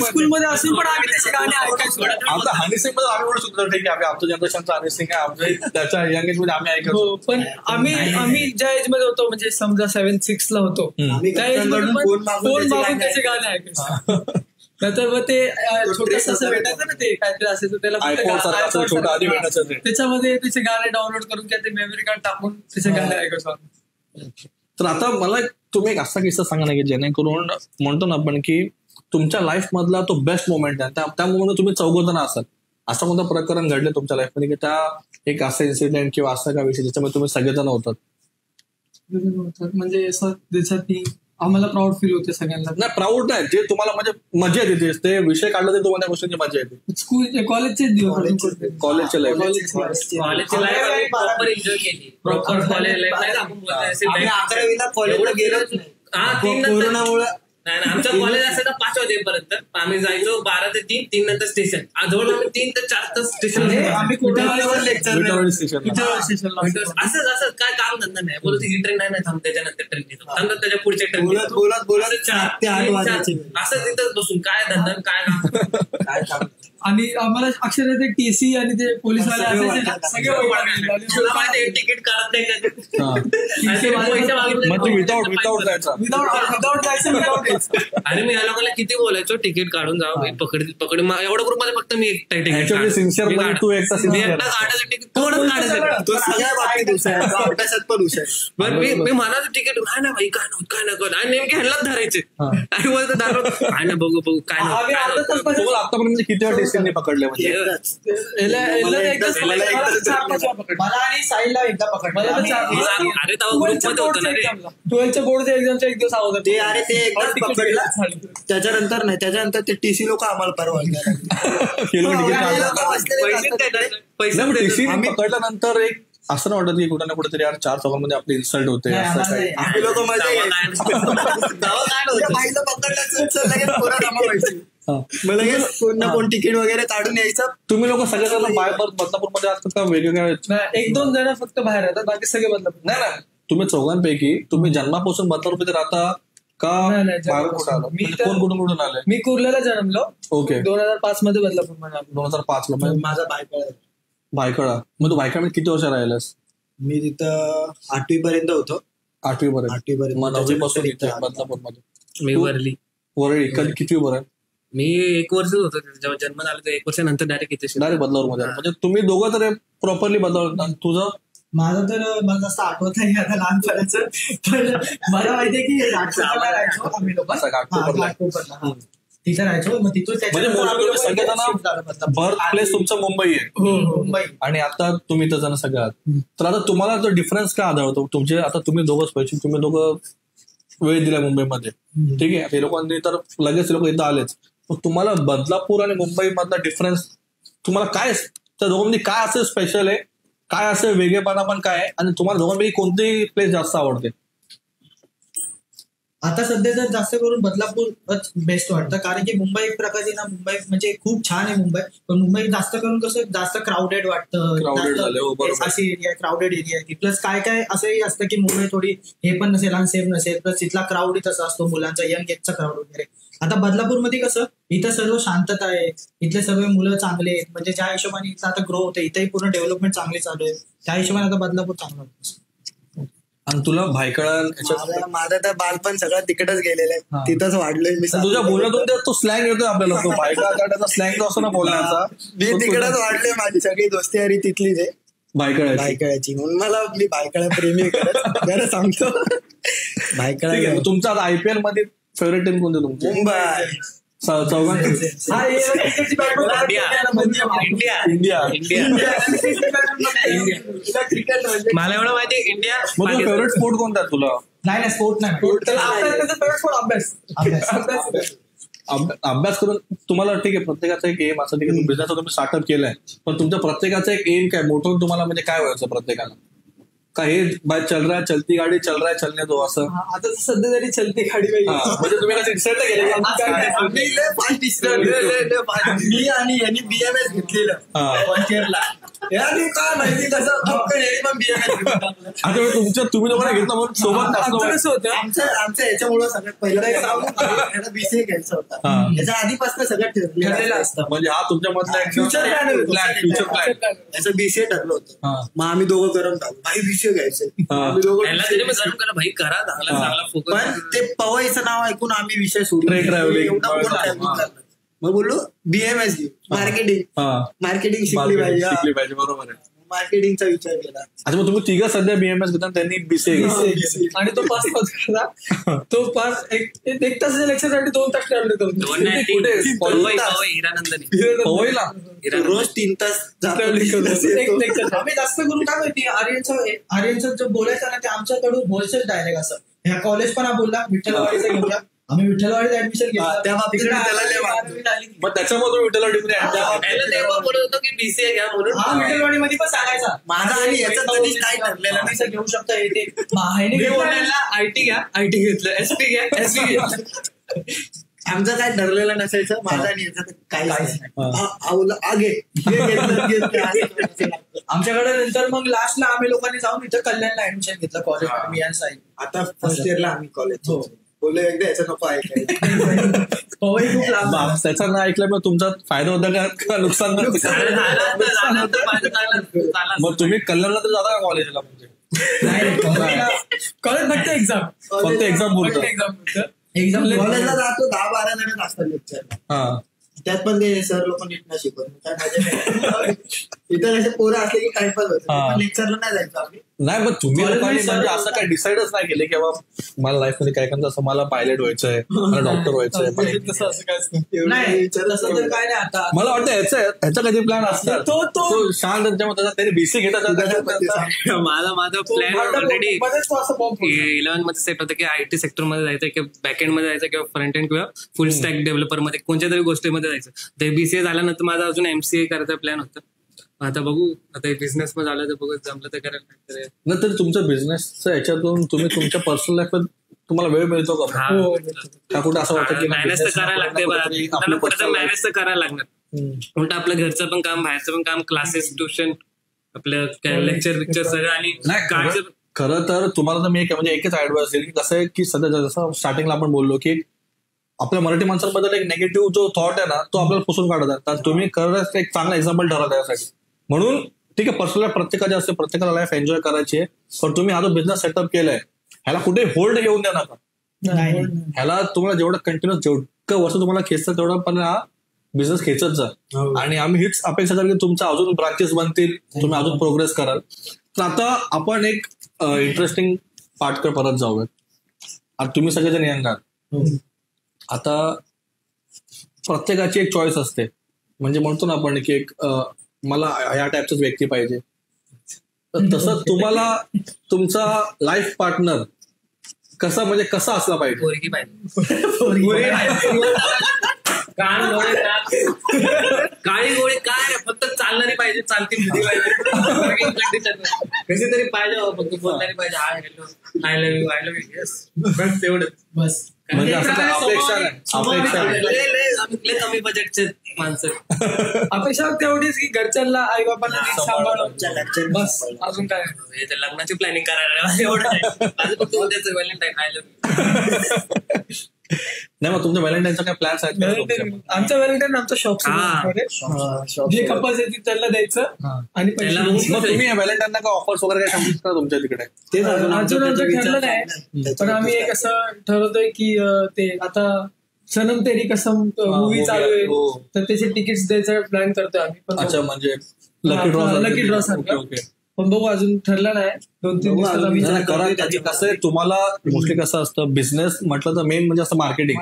स्कूलमध्ये असून पण आम्ही त्याचे गाणे ऐकायचो. आता हनी सिंग मध्ये आम्ही म्हणू शकतो ठीक आहे आमच्या जनरेशनचा हनी सिंग आहे, आमच्या त्याच्या यंग एज मध्ये आम्ही ऐकतो. पण आम्ही ज्या एज मध्ये होतो, म्हणजे समजा 7-6 ला होतो, त्या एज मध्ये फोन मागून त्याचे गाणे ऐकायचो. नंतर मग ते छोटस असं भेटायचं ना, ते काहीतरी असायचं त्याला, त्याच्यामध्ये त्याचे गाणे डाउनलोड करून किंवा ते मेमरी कार्ड टाकून त्याचे गाणे ऐकायचो. तर आता मला तुम्ही एक असा किस्सा सांगा ना की जेणेकरून म्हणतो ना आपण की तुमच्या लाईफ मधला तो बेस्ट मोमेंट आहे, त्या मोमेंट तुम्ही चौघजण असाल, असं कोणतं प्रकरण घडलं तुमच्या लाईफमध्ये की त्या एक असं इन्सिडेंट किंवा असं काय विषय ज्याच्यामध्ये तुम्ही सगळेजण होतात? म्हणजे असं त्याच्यात आम्हाला प्राऊड फील होते सगळ्यांना. नाही, प्राऊड नाही, जे तुम्हाला म्हणजे मजा येते ते विषय काढला ते तुम्हाला गोष्टींची मजा येते. स्कूल कॉलेजचे दिवस, कॉलेजच्या लाईफ प्रॉपर एन्जॉय केली. प्रॉपर कॉलेज लाईफ 11वीला कॉलेजला गेलोच नाही कोरोनामुळे. नाही, आमचं कॉलेज असायचं 5 वाजेपर्यंत. आम्ही जायचो 12 ते 3, 3 नंतर स्टेशन. जवळ 3 ते 4 तास स्टेशन. असंच काय काम धंदा नाही. बोलत ही ट्रेन नाही थांब, त्याच्यानंतर ट्रेन येतो, थांबतात त्याच्या पुढच्या ट्रेन बोलत 4 ते 8 वाजायचे. असं तिथंच बसून काय धंदा काय काम. आणि आम्हाला अक्षरशः ते टीसी आणि ते पोलीसवाले असायचे सगळे तिकीट काढत नाही विदाउट जायचं. आणि मी या लोकांना किती बोलायचो तिकीट काढून जावं पकड एवढ्या ग्रुप मध्ये फक्त मी एकटा Actually sincere मध्ये तू एकटा sincere. काढायचं तिकीट थोडं काढायचं तो सगळ्या बाबतीत हुशार आहे. तो अभ्यासात पण हुशार आहे. बरं मी म्हणायचं तिकीट काय ना भाई काय ना कर आणि नेमके ह्यालाच धरायचे आणि बोलतो दारू काय ना बघू काय आम्ही अर्धा तास ना पहिले- आतापर्यंत किती वेळा टेस्टिंगने पकडले म्हणजे मला आणि साईला एकदा पकडलं. मला तर चार- आम्ही- अरे तेव्हा ग्रुप मध्ये होतं ना रे 12च्या बोर्डच्या एक्झामच्या एक दिवस अगोदर ते अरे ते एकदाच पकडला त्याच्यानंतर नाही. त्याच्यानंतर ते टीसी लोक आम्हाला परवानगी पैसे आम्ही पकडल्यानंतर एक असं नाही वाटत की कुठे ना कुठेतरी यार 4 चौकांमध्ये आपली इन्सल्ट होते नाही, असं आम्हाला काही. नाही. आम्ही लोक मजा तेव्हा घ्यायचो. तेव्हा काय नव्हतं. बाईला पकडल्याचं लगेच पोरं जमा व्हायची. हा. मग लगेच कोण ना कोण तिकीट वगैरे काढून यायचं. तुम्ही लोक सगळ्याजण बाहेर बदलापूरमध्ये असतात का वेगवेगळ्या? नाही, 1-2 जण फक्त बाहेर राहतात, बाकी सगळे बदलापूर. नाही ना, तुम्ही चौघांपैकी तुम्ही जन्मापासून बदलापूरमध्ये राहता का नाही, बाहेर कुठं आलं? मी म्हणजे तर- कोण कुठून आले? मी कुर्ल्याला जन्मलो. ओके. 2005 मध्ये बदलापूर मध्ये आलो. 2005 ला म्हणजे माझा बायका भायखळा. मग तू भायखळ्यामध्ये किती वर्ष राहिलास? मी तिथं 8वी पर्यंत होतो. 8वी पर्यंत. 8वी पर्यंत. मग 9वी पासून इथे त्याच्यानंतर बदलापूरमध्ये. मी वरली वरळी कधी किती पर्यंत? मी 1 वर्ष होतो जेव्हा जन्म झाला तर 1 वर्षानंतर डायरेक्ट इथे डायरेक्ट बदलापूरमध्ये आला. म्हणजे तुम्ही दोघं तर प्रॉपरली बदलावर. तुझं माझं तर मला जास्त आठवत नाही आता लहानपणाचं, पण मला माहितीये की घाटकोपरला राहायचो आम्ही लोक. असं घाटकोपरला. तिथे राहायचो. मग तिथून म्हणजे मोस्टली सगळ्यांना बर्थ प्लेस तुमचं मुंबई आहे मुंबई. आणि आता तुम्ही इथं जण सगळ्यात. तर आता तुम्हाला तो डिफरन्स काय आढळतो तुमचे? आता तुम्ही दोघं स्पेशल तुम्ही दोघं वेळ दिला मुंबईमध्ये, ठीक आहे. ते लोकांनी तर लगेच लोक इथं आलेच. मग तुम्हाला बदलापूर आणि मुंबई मधला डिफरन्स तुम्हाला काय, त्या दोघांमध्ये काय असं स्पेशल आहे, काय असं वेगळेपणा पण काय आहे, आणि तुम्हाला दोघांपैकी कोणती प्लेस जास्त आवडते? आता सध्या तर जास्त करून बदलापूरच बेस्ट वाटतं, कारण की मुंबई एक प्रकारची ना, मुंबई म्हणजे खूप छान आहे मुंबई, पण मुंबई जास्त करून कसं जास्त क्राऊडेड वाटतं. Crowded झालं, हो, बरोबर. अशी एरिया क्राऊडेड एरिया आहे. प्लस काय काय असंही असतं की मुंबई थोडी हे पण नसेल आणि सेफ नसेल, प्लस तिथला क्राऊड तसा असतो, मुलांचा यंग एजचा क्राऊड वगैरे. आता बदलापूरमध्ये कसं इथं सर्व शांतता आहे, इथले सगळे मुलं चांगले आहेत, म्हणजे ज्या हिशोबाने इथं आता ग्रो होते, इथंही पूर्ण डेव्हलपमेंट चांगली चालू आहे, त्या हिशोबाने आता बदलापूर चांगलं होतं. आणि तुला भायखळा माझं तर बालपण सगळं तिकडच गेलेलं आहे. तिथंच वाढलोय मी. तुझ्या बोलण्यातून तो स्लँग येतोय आपल्याला, तो भायखळा स्लँग जो असतो ना बोलण्याचा, मी तिकडच वाढलोय. माझी सगळी दोस्ती हरी तिथलीच आहे, भायखळा. भायखळ्याची. म्हणून मला मी भायखळा प्रेमी खरं सांगतो. भायखळा. तुमचा आता IPL मध्ये फेवरेट टीम कोणती तुमची? मुंबई. चौघांची इंडिया. मला एवढं माहिती इंडिया. मग तुझा फेवरेट स्पोर्ट कोणता आहे तुला? नाही स्पोर्ट नाही. अभ्यास करून तुम्हाला ठीक आहे, प्रत्येकाचा एक एम असं, ठीक आहे, बिझनेस तुम्ही स्टार्टअप केलाय, पण तुमच्या प्रत्येकाचा एक एम काय, मोठं तुम्हाला म्हणजे काय व्हायचं प्रत्येकाला? का हे बाय चल रहा है, चलती गाडी चल रहा है, चलने दो असं? आता सध्या तरी चलती गाडी म्हणजे तुम्ही कसं डिसाईड केलं? मी आणि यांनी BMS घेतलेलं फर्स्ट इयरला. काय माहिती कसं आता तुम्ही लोकांना घेतलं म्हणून सोबत कसं होतं आमच्या याच्यामुळे सगळ्यात पहिलं BCA घ्यायचा होता. याच्या आधीपासून सगळं ठरलेलं असतं. म्हणजे हा तुमच्या मधला फ्युचर प्लॅन याचं BCA ठरलं होतं. मग आम्ही दोघं करून टाकू, भाई BCA घ्यायचं. भाई करा चांगला फोकस. पण ते पवईचं नाव ऐकून आम्ही विषय सोडून मग बोललो BMS घेऊ. मार्केटिंग शिकली पाहिजे. बरोबर आहे. मार्केटिंगचा विचार केला. अच्छा, मग तुम्ही तिघं सध्या BMS घेता, त्यांनी BCA घेतला आणि तो पास झाला. तो पास एक तासाच्या लेक्चरसाठी 2 तास ठरवले. पवईला रोज 3 तास आम्ही जास्त करून काय माहिती, आर्यनचं जो बोलायचं ना ते आमच्याकडून बोलचंच डायरेक्ट असं. ह्या कॉलेज पण बोलला विठ्ठलवाडीचं घेऊया, आम्ही विठ्ठलवाडीत ऍडमिशन घेतलं. त्या बाबतीत मग त्याच्यामधून विठ्ठलवाडी बोलत होतो की BCA घ्या म्हणून. हा विठ्ठलवाडीमध्ये पण सांगायचा माझा आणि याचं कधी काय ठरलेलं नाही. घेऊ शकता येते IT घ्या, IT घेतलं, SP घ्या, SP घेतलं. आमचं काय ठरलेलं नसायचं. माझा आणि याचं काही आमच्याकडे नंतर मग लास्टला आम्ही लोकांनी जाऊन इथं कल्याणला ऍडमिशन घेतलं कॉलेज. मी आणि साई आता फर्स्ट इयरला आम्ही कॉलेज बोललो एकदा याचं नको पवई खूप लांब. त्याचा नाही ऐकलं, मग तुमचा फायदा होता का नुकसान? मग तुम्ही कल्याणला तर जाता का कॉलेजला? म्हणजे कॉलेज फक्त एक्झाम बोलतो. एक्झाम कॉलेजला जातो 10-12 जण असतात लेक्चर, हा त्यात पण ते सर लोक नीट नाही शिकवत, काय मजा नाही. इतर असे पोरं असले की टाइमपास होतो, पण लेक्चरला नाही जायचं आम्ही. नाही पण तुम्ही College लोकांनी मध्ये म्हणजे सर असं काय डिसाईडच नाही केले की बाबा मला लाईफ मध्ये काय करायचं, असं मला पायलट व्हायचंय, मला डॉक्टर व्हायचंय, तसं असं काय असतं. एवढं नाही विचार तसं तर काय नाही आता. मला वाटतं ह्याचा कधी प्लॅन असतात तो शांत त्याच्यामध्ये त्यांनी बीसी घेतात माझा प्लॅन ऑलरेडी मध्येच तो असं bomb फोडला. 11 मध्ये सेट होतं की आयटी सेक्टर मध्ये जायचं किंवा बॅकएंड मध्ये जायचं किंवा फ्रंट एंड किंवा फुल स्टॅक डेव्हलपर मध्ये कोणत्या तरी गोष्टीमध्ये जायचं. ते बीसीए झाल्यानंतर माझा अजून एमसीए करायचा प्लॅन होता. आता बघू, आता बिझनेस मध्ये झालं तर बघू, जमलं तर करायला. नंतर तुमच्या बिझनेसच्या ह्याच्यातून तुम्ही तुमच्या पर्सनल लाईफमध्ये तुम्हाला वेळ मिळतो का? का कुठे असं वाटतं की मॅनेज तर करायला लागते, मॅनेज तर करायला लागणार. उलट आपलं घरचं पण काम, बाहेरचं पण काम, क्लासेस, ट्युशन, आपलं लेक्चर सगळं. आणि खरं तर तुम्हाला तर मी म्हणजे एकच ऍडवाइस देईल की कसं आहे की सध्या जसं स्टार्टिंगला आपण बोललो की आपल्या मराठी माणसांबद्दल एक निगेटिव्ह जो थॉट आहे ना तो आपल्याला पुसून काढत आहे. तर तुम्ही खरंच एक चांगला एक्झाम्पल ठरवत आहे यासाठी. म्हणून ठीक आहे, पर्सनल प्रत्येकाची असते, प्रत्येकाला लाईफ एन्जॉय करायची आहे, पण तुम्ही हा जो बिझनेस सेटअप केलाय ह्याला कुठे होल्ड घेऊन द्या नका. ह्याला तुम्हाला जेवढं कंटिन्युअस जेवढं वर्ष तुम्हाला खेचतं तेवढं पण हा बिझनेस खेचत जा. आणि आम्ही हीच अपेक्षा करू की तुमच्या अजून ब्रांचेस बनतील, तुम्ही अजून प्रोग्रेस कराल. तर आता आपण एक इंटरेस्टिंग पार्ट परत जाऊयात. आता तुम्ही सगळेजण यंग आहात. आता प्रत्येकाची एक चॉईस असते, म्हणजे म्हणतो ना आपण की एक मला ह्या टाईपचाच व्यक्ती पाहिजे. तर तसं तुम्हाला तुमचा लाईफ पार्टनर कसा म्हणजे कसा असला पाहिजे? पोरगी काळी गोळी काय फक्त चालणारी पाहिजे, चालती मुली पाहिजे, कशी तरी पाहिजे, फक्त बोलणारी पाहिजे. I love you, I love you, yes, बस तेवढंच. बस म्हणजे असं अपेक्षा नाही, कमी बजेटचे माणसं. अपेक्षा तेवढीच की घरच्यांना आई बाबांना सांभाळून, बस अजून काय. लग्नाची प्लॅनिंग करायला एवढं फक्त उद्याचं व्हॅलेंटाईन, आय लव्ह यू. नाही मग तुमच्या व्हॅलेंटाईनचा काय प्लॅन्स आहेत? आमचा व्हॅलेंटाईन आमचा शॉप जे कपल्स येतील त्यांना द्यायचं. आणि मग तुम्ही व्हॅलेंटाईनला काय ऑफर्स वगैरे काय सांगितलं का तुमच्या तिकडे? ते अजून आमचं ठरलं नाही, पण आम्ही एक असं ठरवतोय की ते आता सनम तेरी कसम मूवी चालू आहे, तर त्याचे तिकीट्स द्यायचा प्लॅन करतोय आम्ही. अच्छा, म्हणजे लकी ड्रॉ सारखं. पण बघू, अजून ठरलं नाही. 2-3 दिवसात कसं आहे, तुम्हाला मोस्टली कसं असतं बिझनेस म्हटलं तर मेन म्हणजे असं मार्केटिंग.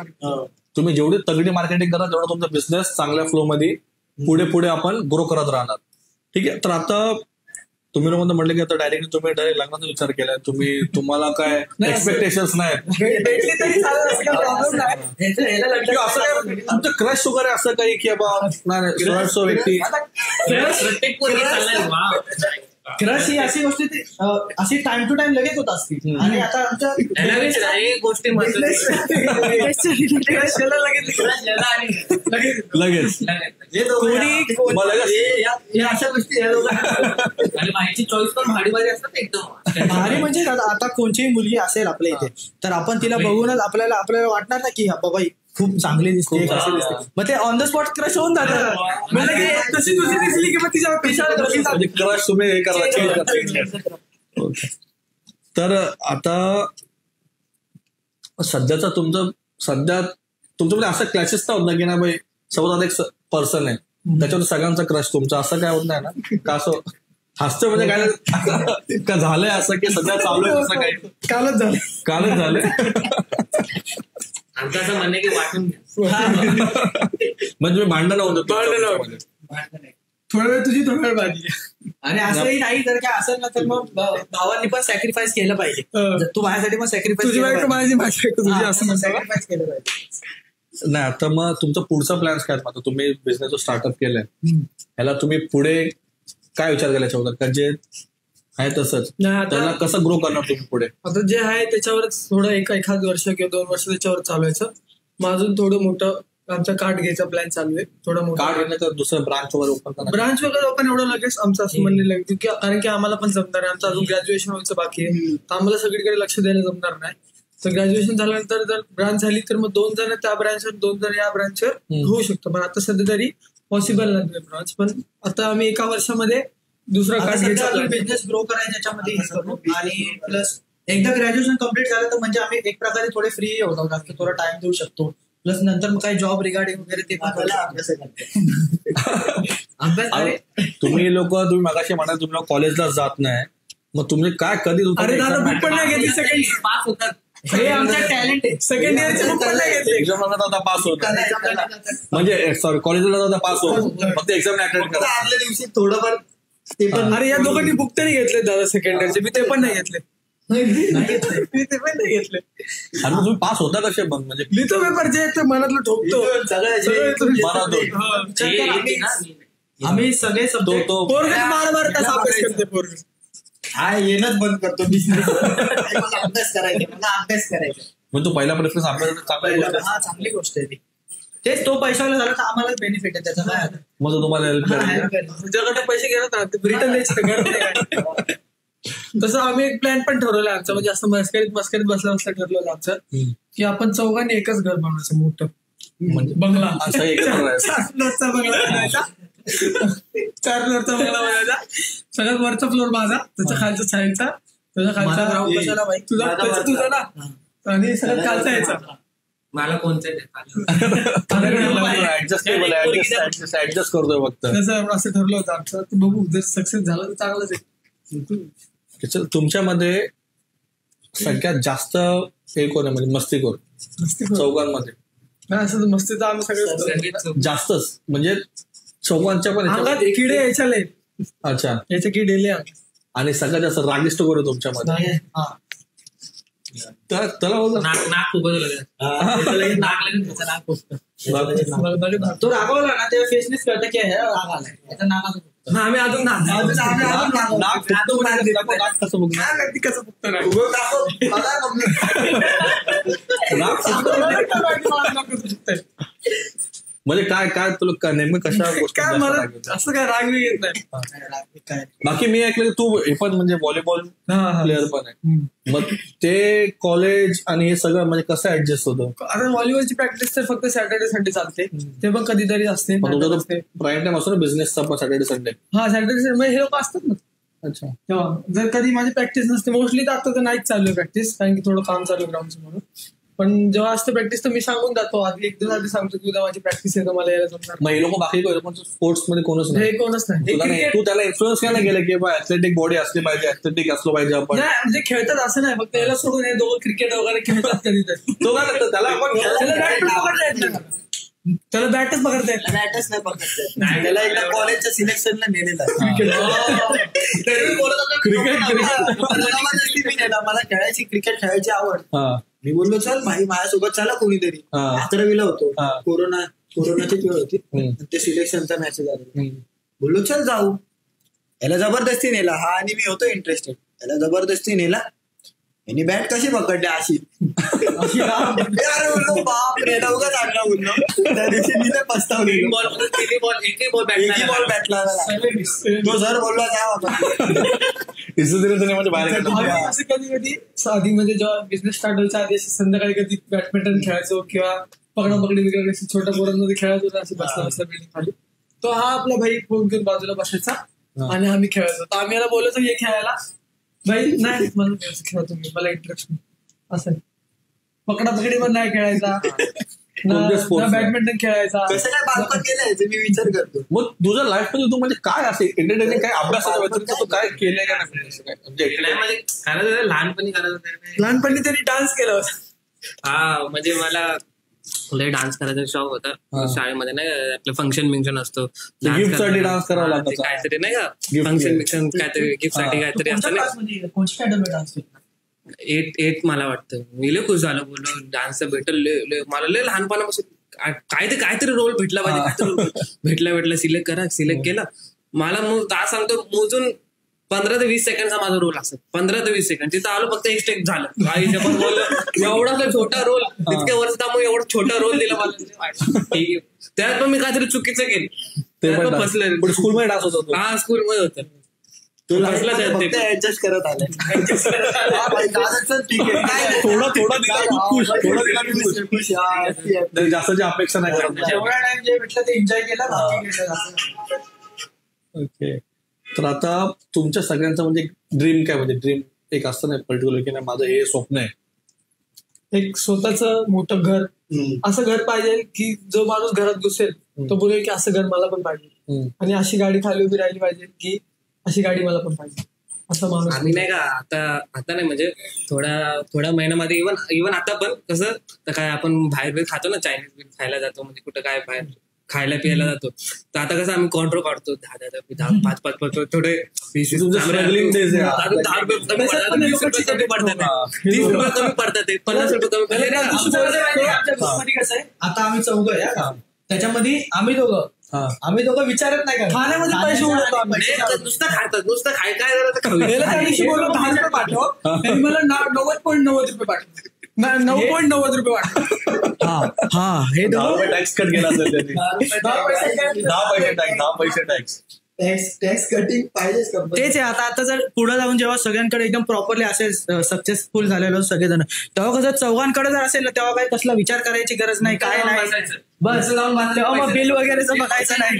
तुम्ही जेवढी तगडी मार्केटिंग करा तेवढा तुमचा बिझनेस चांगल्या फ्लो मध्ये पुढे आपण ग्रो करत राहणार. ठीक आहे. तर आता तुम्ही लोकांना म्हटलं की आता डायरेक्टली तुम्ही लग्नाचा विचार केलाय, तुम्हाला काय एक्सपेक्टेशन्स नाहीत, असं काय तुमचं क्रश वगैरे असं काही की बाबा नाही व्यक्ती क्रश ही अशी गोष्ट अशी टाइम टू टाइम लगेच होत असते. आणि आता आमच्या गोष्टी लगेच अशा गोष्टी माहिती चॉईस पण भारी असतात एकदम भारी. म्हणजे आता कोणतीही मुलगी असेल आपल्या इथे तर आपण तिला बघूनच आपल्याला वाटणार ना की बाबा खूप चांगली दिसते, कशी दिसते, मग ते ऑन द स्पॉट क्रश होऊन जातं. म्हणजे तशी दुसरी दिसली की मग तिच्या क्रश तुम्ही हे करा. तर आता सध्या तुमच्यामध्ये असं क्लॅशेस तर होत ना की ना बाई समोर एक पर्सन आहे त्याच्यावर सगळ्यांचा क्रश तुमचा, असं काय होत नाही ना? का असं हसतं म्हणजे काय का झालंय असं की सध्या चालू आहे असं काही? कालच झालंय. आमचं असं म्हणणं की वाटून म्हणजे तुम्ही भांडण होतं थोडा वेळ तुझी, थोडा वेळ माझी. आणि असंही नाही जर काय असेल ना तर मग भावांनी पण सॅक्रिफाईस केलं पाहिजे. तू माझ्यासाठी पण सॅक्रिफाईस असं सॅक्रिफाईस केलं पाहिजे. नाही. आता मग तुमचा पुढचा प्लॅन्स काय? आता तुम्ही बिझनेस स्टार्टअप केलाय, ह्याला तुम्ही पुढे काय विचार केला याच्यावर? का जे आहे तसंच त्याला कसं ग्रो करणार तुम्ही पुढे? आता जे आहे त्याच्यावरच थोडं एखाद वर्ष किंवा 2 वर्ष त्याच्यावर चालवायचं. मग अजून थोडं मोठं आमचा कार्ड घ्यायचा प्लॅन चालू आहे. थोडं मोठं कार्ड घेणं तर दुसरं ब्रांच वगैरे ओपन एवढं लगेच आमचं असं म्हणणं लागतं, कारण की आम्हाला पण जमणार आहे. आमचं अजून ग्रॅज्युएशन व्हायचं बाकी आहे, तर आम्हाला सगळीकडे लक्ष द्यायला जमणार नाही. तर ग्रॅज्युएशन झाल्यानंतर जर ब्रांच झाली तर मग 2 जण त्या ब्रांचवर 2 जण या ब्रांचवर होऊ शकतो. पण आता सध्या तरी पॉसिबल नाही ब्रांच. पण आता आम्ही एका वर्षामध्ये दुसरा कार्ड घ्यायचा, बिझनेस ग्रो करायचा याच्यामध्ये आणि प्लस एकदा ग्रॅज्युएशन कम्प्लीट झालं तर म्हणजे आम्ही एक प्रकारे थोडे फ्री होतो, जास्त थोडा टाइम देऊ शकतो. प्लस नंतर मग काही जॉब रिगार्डिंग वगैरे ते पण अभ्यास करतो. अभ्यास. तुम्ही मगाशी म्हणाल तुम्ही लोक कॉलेजला जात नाही, मग तुम्ही काय कधी अरे दादा बुक पण नाही घेतली सेकंड पास होतात. हे आमचा टॅलेंट आहे. सेकंड इयरची बुक पण नाही घेतली. एक्झाम पास होत म्हणजे सॉरी कॉलेजला जाता पास होत, फक्त एक्झाम अटेंड फक्त करा. आदल्या दिवशी थोडंफार ते पण अरे या दोघांनी बुक तरी घेतले दादा सेकंड इयरचे, मी ते पण नाही घेतले. मी ते पण नाही घेतले. आणि मग तुम्ही पास होता कसे मग म्हणजे लिहितो पेपर जे ते मनातलं ठोकतो. आम्ही सगळे सब्जेक्ट पोरग मारत अभ्यास करते पोरग. हा येणंच बंद करतो बिझनेस. मला अभ्यास करायचा. मग तो पहिला प्रेफरन्स आपल्याला चांगला हा चांगली गोष्ट आहे ती. तेच तो पैशावाला झाला तर आम्हाला बेनिफिट आहे त्याचा. काय मग तो तुम्हाला हेल्प करेल. तुझ्याकडे पैसे घेणार रिटर्न द्यायचे गरज नाही. तसं आम्ही एक प्लॅन पण ठरवलं आमचं, म्हणजे असं मस्करीत बसल्या ठरवलं आमचं की आपण चौघांनी एकच घर बनवायचं मोठं, म्हणजे बंगला. असं एकत्र राहायचं. 4 फ्लोअरचा बंगला बनायचा. 4 फ्लोअरचा बंगला बनायचा. सगळ्यात वरचा फ्लोअर माझा, त्याच्या खालचा साईडचा, त्याच्या खालचा तुझा ना, आणि सगळ्यात खालचा यायचा. मला कोणतं ऍडजस्ट करतोय फक्त. असं ठरलं होतं आमचं. बघू जर सक्सेस झालं तर चांगलंच आहे. तुमच्यामध्ये सगळ्यात जास्त हे कोण आहे म्हणजे मस्तीखोर चौघांमध्ये? नाही असं मस्ती तर आम्ही सगळे जास्तच म्हणजे चौघांच्या पण अंगात किडे यायच्या. अच्छा, याचे किडे लिहा. आणि सगळ्यात जास्त रागिष्ट कोण आहे तुमच्यामध्ये? त्याला नाक तो रागवला ना तेव्हा फेसनेस कळतं की राग आलाय त्याच्या नाकात. आम्ही अजून कसं फक्त म्हणजे काय तुला नेमकं कशा काय मला असं काय राग येत नाही. बाकी मी ऐकलं की तू हे पण म्हणजे व्हॉलीबॉल प्लेअर पण आहे, मग ते कॉलेज आणि हे सगळं म्हणजे कसं ऍडजस्ट होतं? आता व्हॉलीबॉलची प्रॅक्टिस तर फक्त सॅटर्डे संडे चालते, ते पण कधीतरी असते. प्राईम टाइम असतो ना बिझनेसचा पण सॅटर्डे संडे. हा सॅटर्डे संडे हे लोक असतात ना. अच्छा, तेव्हा जर कधी माझी प्रॅक्टिस नसते, मोस्टली तर आता तर नाहीच चालू आहे प्रॅक्टिस, कारण की थोडं काम चालू आहे ग्राउंडचं म्हणून. पण जेव्हा असते प्रॅक्टिस तर मी सांगून जातो आधी, एक दिवस आधी सांगतो की उद्या माझी प्रॅक्टिस आहे तर मला यायला जमणार. मग हे लोक बाकी स्पोर्ट्स मध्ये कोणच नाही? कोणच नाही. तू त्याला इन्फ्लुएन्स काय नाही केलं की ऍथलेटिक बॉडी असली पाहिजे, ऍथलेटिक असलं पाहिजे आपण? म्हणजे खेळतात असं नाही, फक्त याला सोडून हे दोघं क्रिकेट वगैरे खेळतात कधीतरी. तो काय करतो त्याला आपण त्याला बॅटच पकडता येत बॅटच नाही पकडत. त्याला एकदा कॉलेजच्या सिलेक्शनला नेलेला. मला क्रिकेट खेळायची आवड. मी बोललो चल भाई माझ्यासोबत चला कोणीतरी. 11वीला होतो, कोरोनाची वेळ होती, ते सिलेक्शनचा मॅसेज आला. बोललो चल जाऊ. याला जबरदस्ती नेला हा, आणि मी होतो इंटरेस्टेड. याला जबरदस्ती नेला. यांनी बॅट कशी पकडली अशी. अरे बोललो बापरे उगाच आणला बोललो. त्या दिवशी मी नाही पस्तावली. एकही बॉल बॅटला तो सर बोलला कधी कधी आधी म्हणजे जेव्हा बिझनेस स्टार्ट व्हायचा आधी संध्याकाळी कधी बॅडमिंटन खेळायचो किंवा पकडापकडी वगैरे छोट्या पोरांमध्ये खेळायचो ना, असे बसला बिल्डिंग खाली. तो हा आपला भाई फोन घेऊन बाजूला बसायचा आणि आम्ही खेळायचो. तर आम्ही याला बोलायचो ये खेळायला. भाई नाही मला खेळा तुम्ही, मला इंटरेस्ट नाही. असं पकडापकडी पण नाही खेळायचा, बॅडमिंटन खेळायचा. कसं काय बालपण केलंय मी विचार करतो. मग तुझ्या लाईफ मध्ये तू म्हणजे काय असे एंटरटेनिंग काय अभ्यासाच्या व्यतिरिक्त तू काय केलंय का नाही? करायचं लहानपणी करायचं. लहानपणी त्यांनी डान्स केला होता. हा म्हणजे मला लय डान्स करायचा शौक होता शाळेमध्ये. नाही आपलं फंक्शन असतो, गिफ्ट साठी डान्स करावा लागतो काहीतरी नाही का, फंक्शन काहीतरी गिफ्ट साठी काहीतरी असतं ना. 8 मला वाटतं. मी लय खुश झालो, बोललो डान्स भेटल. मला लय लहानपणापासून काहीतरी रोल भेटला पाहिजे, काहीतरी भेटला सिलेक्ट केला. मला सांगतो मोजून 15 ते 20 सेकंडचा माझा रोल असत. 15 ते 20 सेकंड तिथं आलो, फक्त एक स्टेप झालं. एवढा छोटा रोल, इतक्या वर्ष त्यामुळे एवढा छोटा रोल दिला मला. त्यात पण मी काहीतरी चुकीचं केलं, फसलं. स्कूलमध्ये डान्स होता? हा स्कूलमध्ये होतं. ऍडजस्ट करत आलं. जास्त अपेक्षा नाही करत. जेवढा टाइम जे भेटलं ते एन्जॉय केला. ओके, तर आता तुमच्या सगळ्यांचं म्हणजे ड्रीम काय, म्हणजे ड्रीम एक असतं ना पर्टिक्युलर की नाही माझं हे स्वप्न आहे, एक स्वतःचं मोठं घर, असं घर पाहिजे की जो माणूस घरात घुसेल तो बोलेल की असं घर मला पण पाहिजे, आणि अशी गाडी खाली उभी राहिली पाहिजे की अशी गाडी मला पण पाहिजे, असं माणूस. आम्ही नाही का आता नाही म्हणजे थोड्या महिन्यामध्ये इव्हन आता पण कसं तर काय आपण बाहेर खातो ना, चायनीज खायला जातो, म्हणजे कुठं काय बाहेर खायला पियाला जातो, तर आता कसं आम्ही कॉन्ट्रो काढतो 10 थोडे 20 रुपये कमी पडतात, 50 रुपये कमी. कसं आहे आता आम्ही चौघं आहे, त्याच्यामध्ये आम्ही दोघं विचारत नाही का खाण्यामध्ये पैसे उडवतो, नुसतं खातात, नुसतं काय झालं तर खाऊ. 10 रुपये पाठव, त्यांनी मला 90.90 रुपये पाठव, 9.90 रुपये वाटत. हा हे टॅक्स कट केला असेल त्यांनी, 10 पैसे टॅक्स टॅक्स कटिंग पाहिजेच. तेच आहे. आता जर पुढे जाऊन जेव्हा सगळ्यांकडे एकदम प्रॉपरली असेल, सक्सेसफुल झालेलो सगळेजण, तेव्हा कसं चौघांकडे जर असेल ना, तेव्हा काही कसला विचार करायची गरज नाही, काय नाही, बस तेव्हा मग बिल वगैरेचं बघायचं नाही,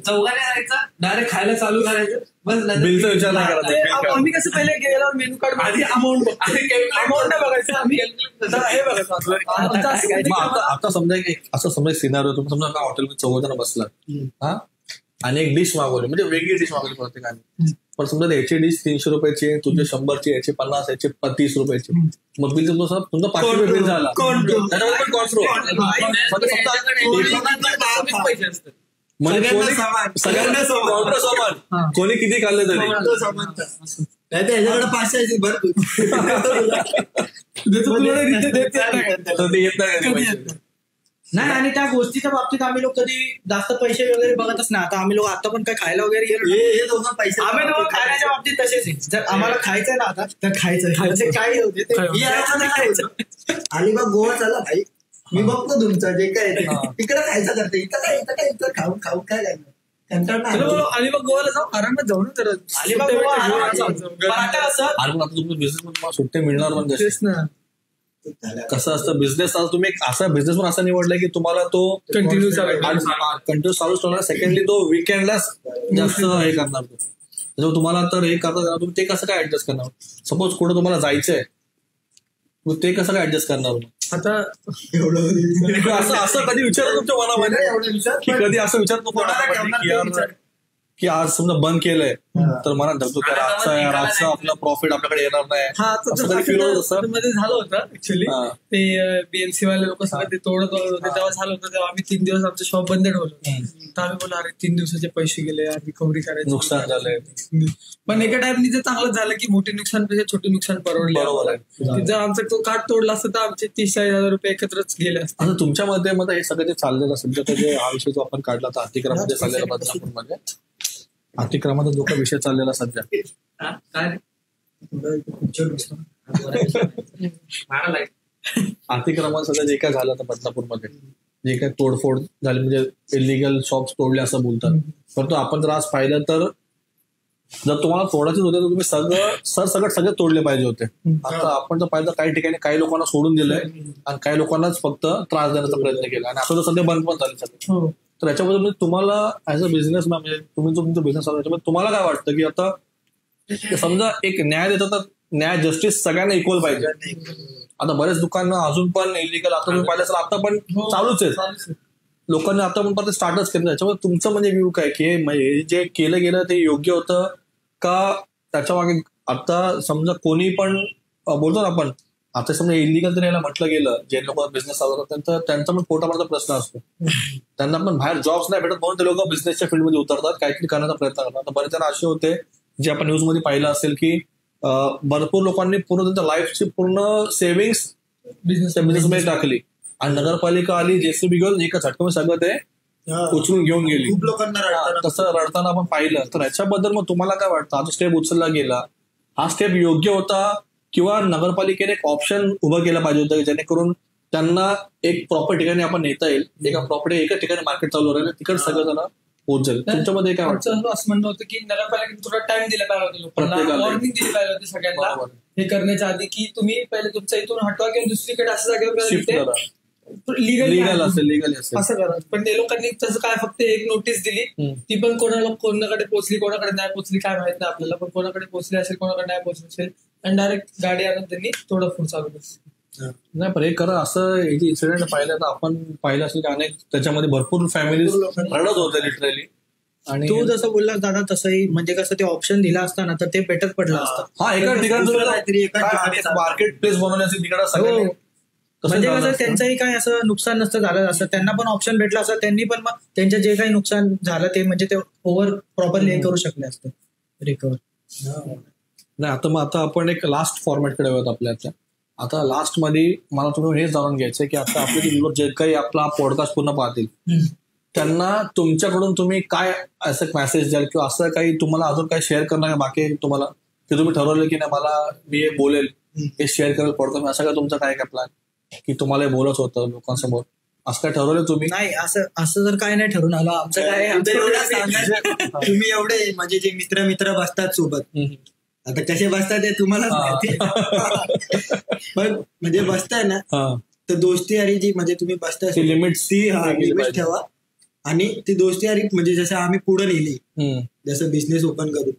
चौघाने करायचं, डायरेक्ट खायला चालू करायचं, बस. बिलचा विचार नाही करायचा. आम्ही कसं पहिले गेल्यावर मेनू कार्ड अमाऊंट नाही बघायचं, आम्ही हे बघायचं. आता समजा असं समजा सिनारिओ, तुम्ही समजा हॉटेलमध्ये 14 जण बसला हा, आणि एक डिश मागवली, म्हणजे वेगळी डिश मागवली प्रत्येकाने, पण समजा याची डिश 300 रुपयाची, तुझे 100ची, याची 50, याची 30 रुपयाची, मग बिल तुमचा 500 रुपये बिल झाला, त्याच्यामध्ये पण कॉन्ट्रो. सगळ्यांना समान, कोणी किती खाल्लं तरी त्याच्याकडे 500 भरपूर येत नाही. नाही, आणि त्या गोष्टीच्या बाबतीत आम्ही लोक कधी जास्त पैसे वगैरे बघतच नाही. आता आम्ही लोक आता पण काय खायला वगैरे गेलो, आम्ही लोक खाण्याच्या बाबतीत तसेच आहे. जर आम्हाला खायचंय ना आता तर खायचं काय होते अलिबाग गोवा चाला भाई, मी बघतो तुमचं जे काय तिकडे खायचं करते, इथं खाऊन काय लागलं अलिबाग गोवाला जाऊ, आरामात जाऊ ना. तर अलिबाग गोवा आता असं तुमचं बिझनेस सुट्टे मिळणार म्हणजे कसं असतं बिझनेस, तुम्ही एक असा बिझनेस पण असा निवडला की तुम्हाला तो कंटिन्यू चालू ठेवणार. सेकंडली तो विकेंडला जास्त हे करणार, तो तुम्हाला तर हे करता तुम्ही ते कसं काय ऍडजस्ट करणार. सपोज कुठं तुम्हाला जायचंय, ते कसं काय ऍडजस्ट करणार. आता असं कधी विचार तुमच्या मनामध्ये, कधी असं विचार तुम्हाला की आज समजा बंद केलंय तर मला धरतो आजचा आपला प्रॉफिट आपल्याकडे येणार नाही. मध्ये झालं होतं ऍक्च्युली, ते बीएमसी वाले लोक सगळं ते तोडत होते, तेव्हा झालं होतं. तेव्हा आम्ही 3 दिवस आमचं शॉप बंद ठेवलं, तर आम्ही बोललो अरे 3 दिवसाचे पैसे गेले, रिकव्हरी करायचं, नुकसान झालंय. पण एका टाइमनी ते चांगलं झालं की मोठे नुकसानपेक्षा छोटे नुकसान परवडले. जर आमचा तो कार्ड तोडला असतं तर आमचे 30,000 रुपये एकत्रच गेले असते. आता तुमच्या मध्ये मग हे सगळं जे चाललेलं सध्या जे हा विषय जो आपण काढला तर अतिक्रमणामध्ये चाललेला बदलापूरमध्ये, अतिक्रमणाचा जो काही विषय चाललेला सध्या, अतिक्रमण सध्या जे काय झालं तर बदलापूरमध्ये जे काय तोडफोड झाली, म्हणजे इलिगल शॉप्स तोडले असं बोलतात. परंतु आपण जर आज पाहिलं तर जर तुम्हाला तोडायचे होते तर तुम्ही सगळे तोडले पाहिजे होते. आता आपण जर पाहिलं काही ठिकाणी काही लोकांना सोडून दिलंय आणि काही लोकांनाच फक्त त्रास देण्याचा प्रयत्न केला, आणि असं तर सध्या बंद पण झाले सगळे. तर याच्याबद्दल तुम्हाला ऍज अ बिझनेस म्हणजे तुम्ही जो तुमचा बिझनेस आहे त्याच्यामध्ये तुम्हाला काय वाटतं की आता समजा एक न्याय देतात तर न्याय जस्टिस सगळ्यांना इक्वल पाहिजे. आता बरेच दुकानं अजून पण इलिगल आता तुम्ही पाहिलं तर आता पण चालूच आहे, लोकांनी आता पण परत स्टार्टच केलं. त्याच्यामुळे तुमचं म्हणजे व्ह्यू काय की जे केलं गेलं ते योग्य होतं का त्याच्या मागे आता समजा कोणी पण बोलतो ना आपण, आता समजा इलिगल तर याला म्हटलं गेलं, जे लोक बिझनेस चालवतात त्यांचा पण पोटापाण्याचा प्रश्न असतो, त्यांना पण बाहेर जॉब्स नाही भेटत म्हणून ते लोक बिझनेसच्या फील्डमध्ये उतरतात, काहीतरी करण्याचा प्रयत्न करतात. बरेच जण असे होते जे आपण न्यूज मध्ये पाहिलं असेल की भरपूर लोकांनी पूर्ण त्यांच्या लाईफची पूर्ण सेव्हिंग्स बिझनेसमध्ये टाकली आणि नगरपालिका आली, जेसीबी घेऊन एका झटक्यामध्ये सगळं ते उचलून घेऊन गेली. खूप लोकांना तसं रडताना आपण पाहिलं. तर याच्याबद्दल मग तुम्हाला काय वाटतं, हा स्टेप उचलला गेला, हा स्टेप योग्य होता किंवा नगरपालिकेने एक ऑप्शन उभं केलं पाहिजे होतं जेणेकरून त्यांना एक प्रॉपर ठिकाणी आपण नेता येईल, एका प्रॉपर्टी एका ठिकाणी मार्केट चालू राहिलं तिकडे सगळं जण पोहोच जाईल. तुमच्यामध्ये काय वाटतं? असं म्हणणं होतं की नगरपालिकेने थोडा टाइम दिला पाहिजे होता, लोकांना वॉर्निंग दिली पाहिजे होती सगळ्यांना हे करण्याच्या आधी की तुम्ही पहिले तुमच्या इथून हटवा किंवा दुसरीकडे असं जागेवर लिगल असेल असं करा. पण ते लोकांनी तसं काय फक्त एक नोटीस दिली, ती पण कोणाकडे पोहोचली कोणाकडे नाही पोहोचली काय माहित नाही आपल्याला, पण कोणाकडे पोहोचली असेल कोणाकडे नाही पोहोचली असेल, आणि डायरेक्ट गाडी आणून त्यांनी थोडं पुढे चालू केलं. नाही पण हे खरं असं इन्सिडेंट पाहिलं तर आपण पाहिलं असेल की अनेक त्याच्यामध्ये भरपूर फॅमिली रडत होते लिटरली. आणि तू जसं बोलला दादा तसंही म्हणजे कसं ते ऑप्शन दिला असता ना तर ते बेटर पडलं असतं. हा एका ठिकाणी मार्केट प्लेस बनवण्याचे तिकडे सगळं म्हणजे कसं त्यांचंही काही असं नुकसान नसतं झालं असं, त्यांना पण ऑप्शन भेटला असं, त्यांनी पण मग त्यांचं जे काही नुकसान झालं ते म्हणजे ते ओव्हर प्रॉपरली हे करू शकले असतं रिकवर. नाही आता आपण एक लास्ट फॉर्मॅटकडे आहोत आपल्या. आता लास्ट मध्ये मला तुम्ही हे जाणून घ्यायचंय की आता आपले जे काही आपला पॉडकास्ट पूर्ण पाहतील त्यांना तुमच्याकडून तुम्ही काय असं मेसेज द्याल किंवा असं काही तुम्हाला अजून काही शेअर करणार का बाकी तुम्हाला की तुम्ही ठरवलं की नाही मला मी हे बोलेल हे शेअर करेल पॉडकास्ट, असं काय तुमचं काय प्लॅन की तुम्हाला बोलत होतं लोकांसमोर असं काय ठरवलं तुम्ही? नाही असं जर काय नाही ठरवून आलं आमचं काय तुम्ही एवढे म्हणजे जे मित्र बसतात सोबत आता कसे बसतात ते तुम्हाला माहिती पण म्हणजे बसताय ना तर दोस्ती यारी जी म्हणजे तुम्ही बसताय लिमिट ठेवा. आणि ती दोस्ती यारी म्हणजे जसं आम्ही पुढे नेली जसं बिझनेस ओपन करू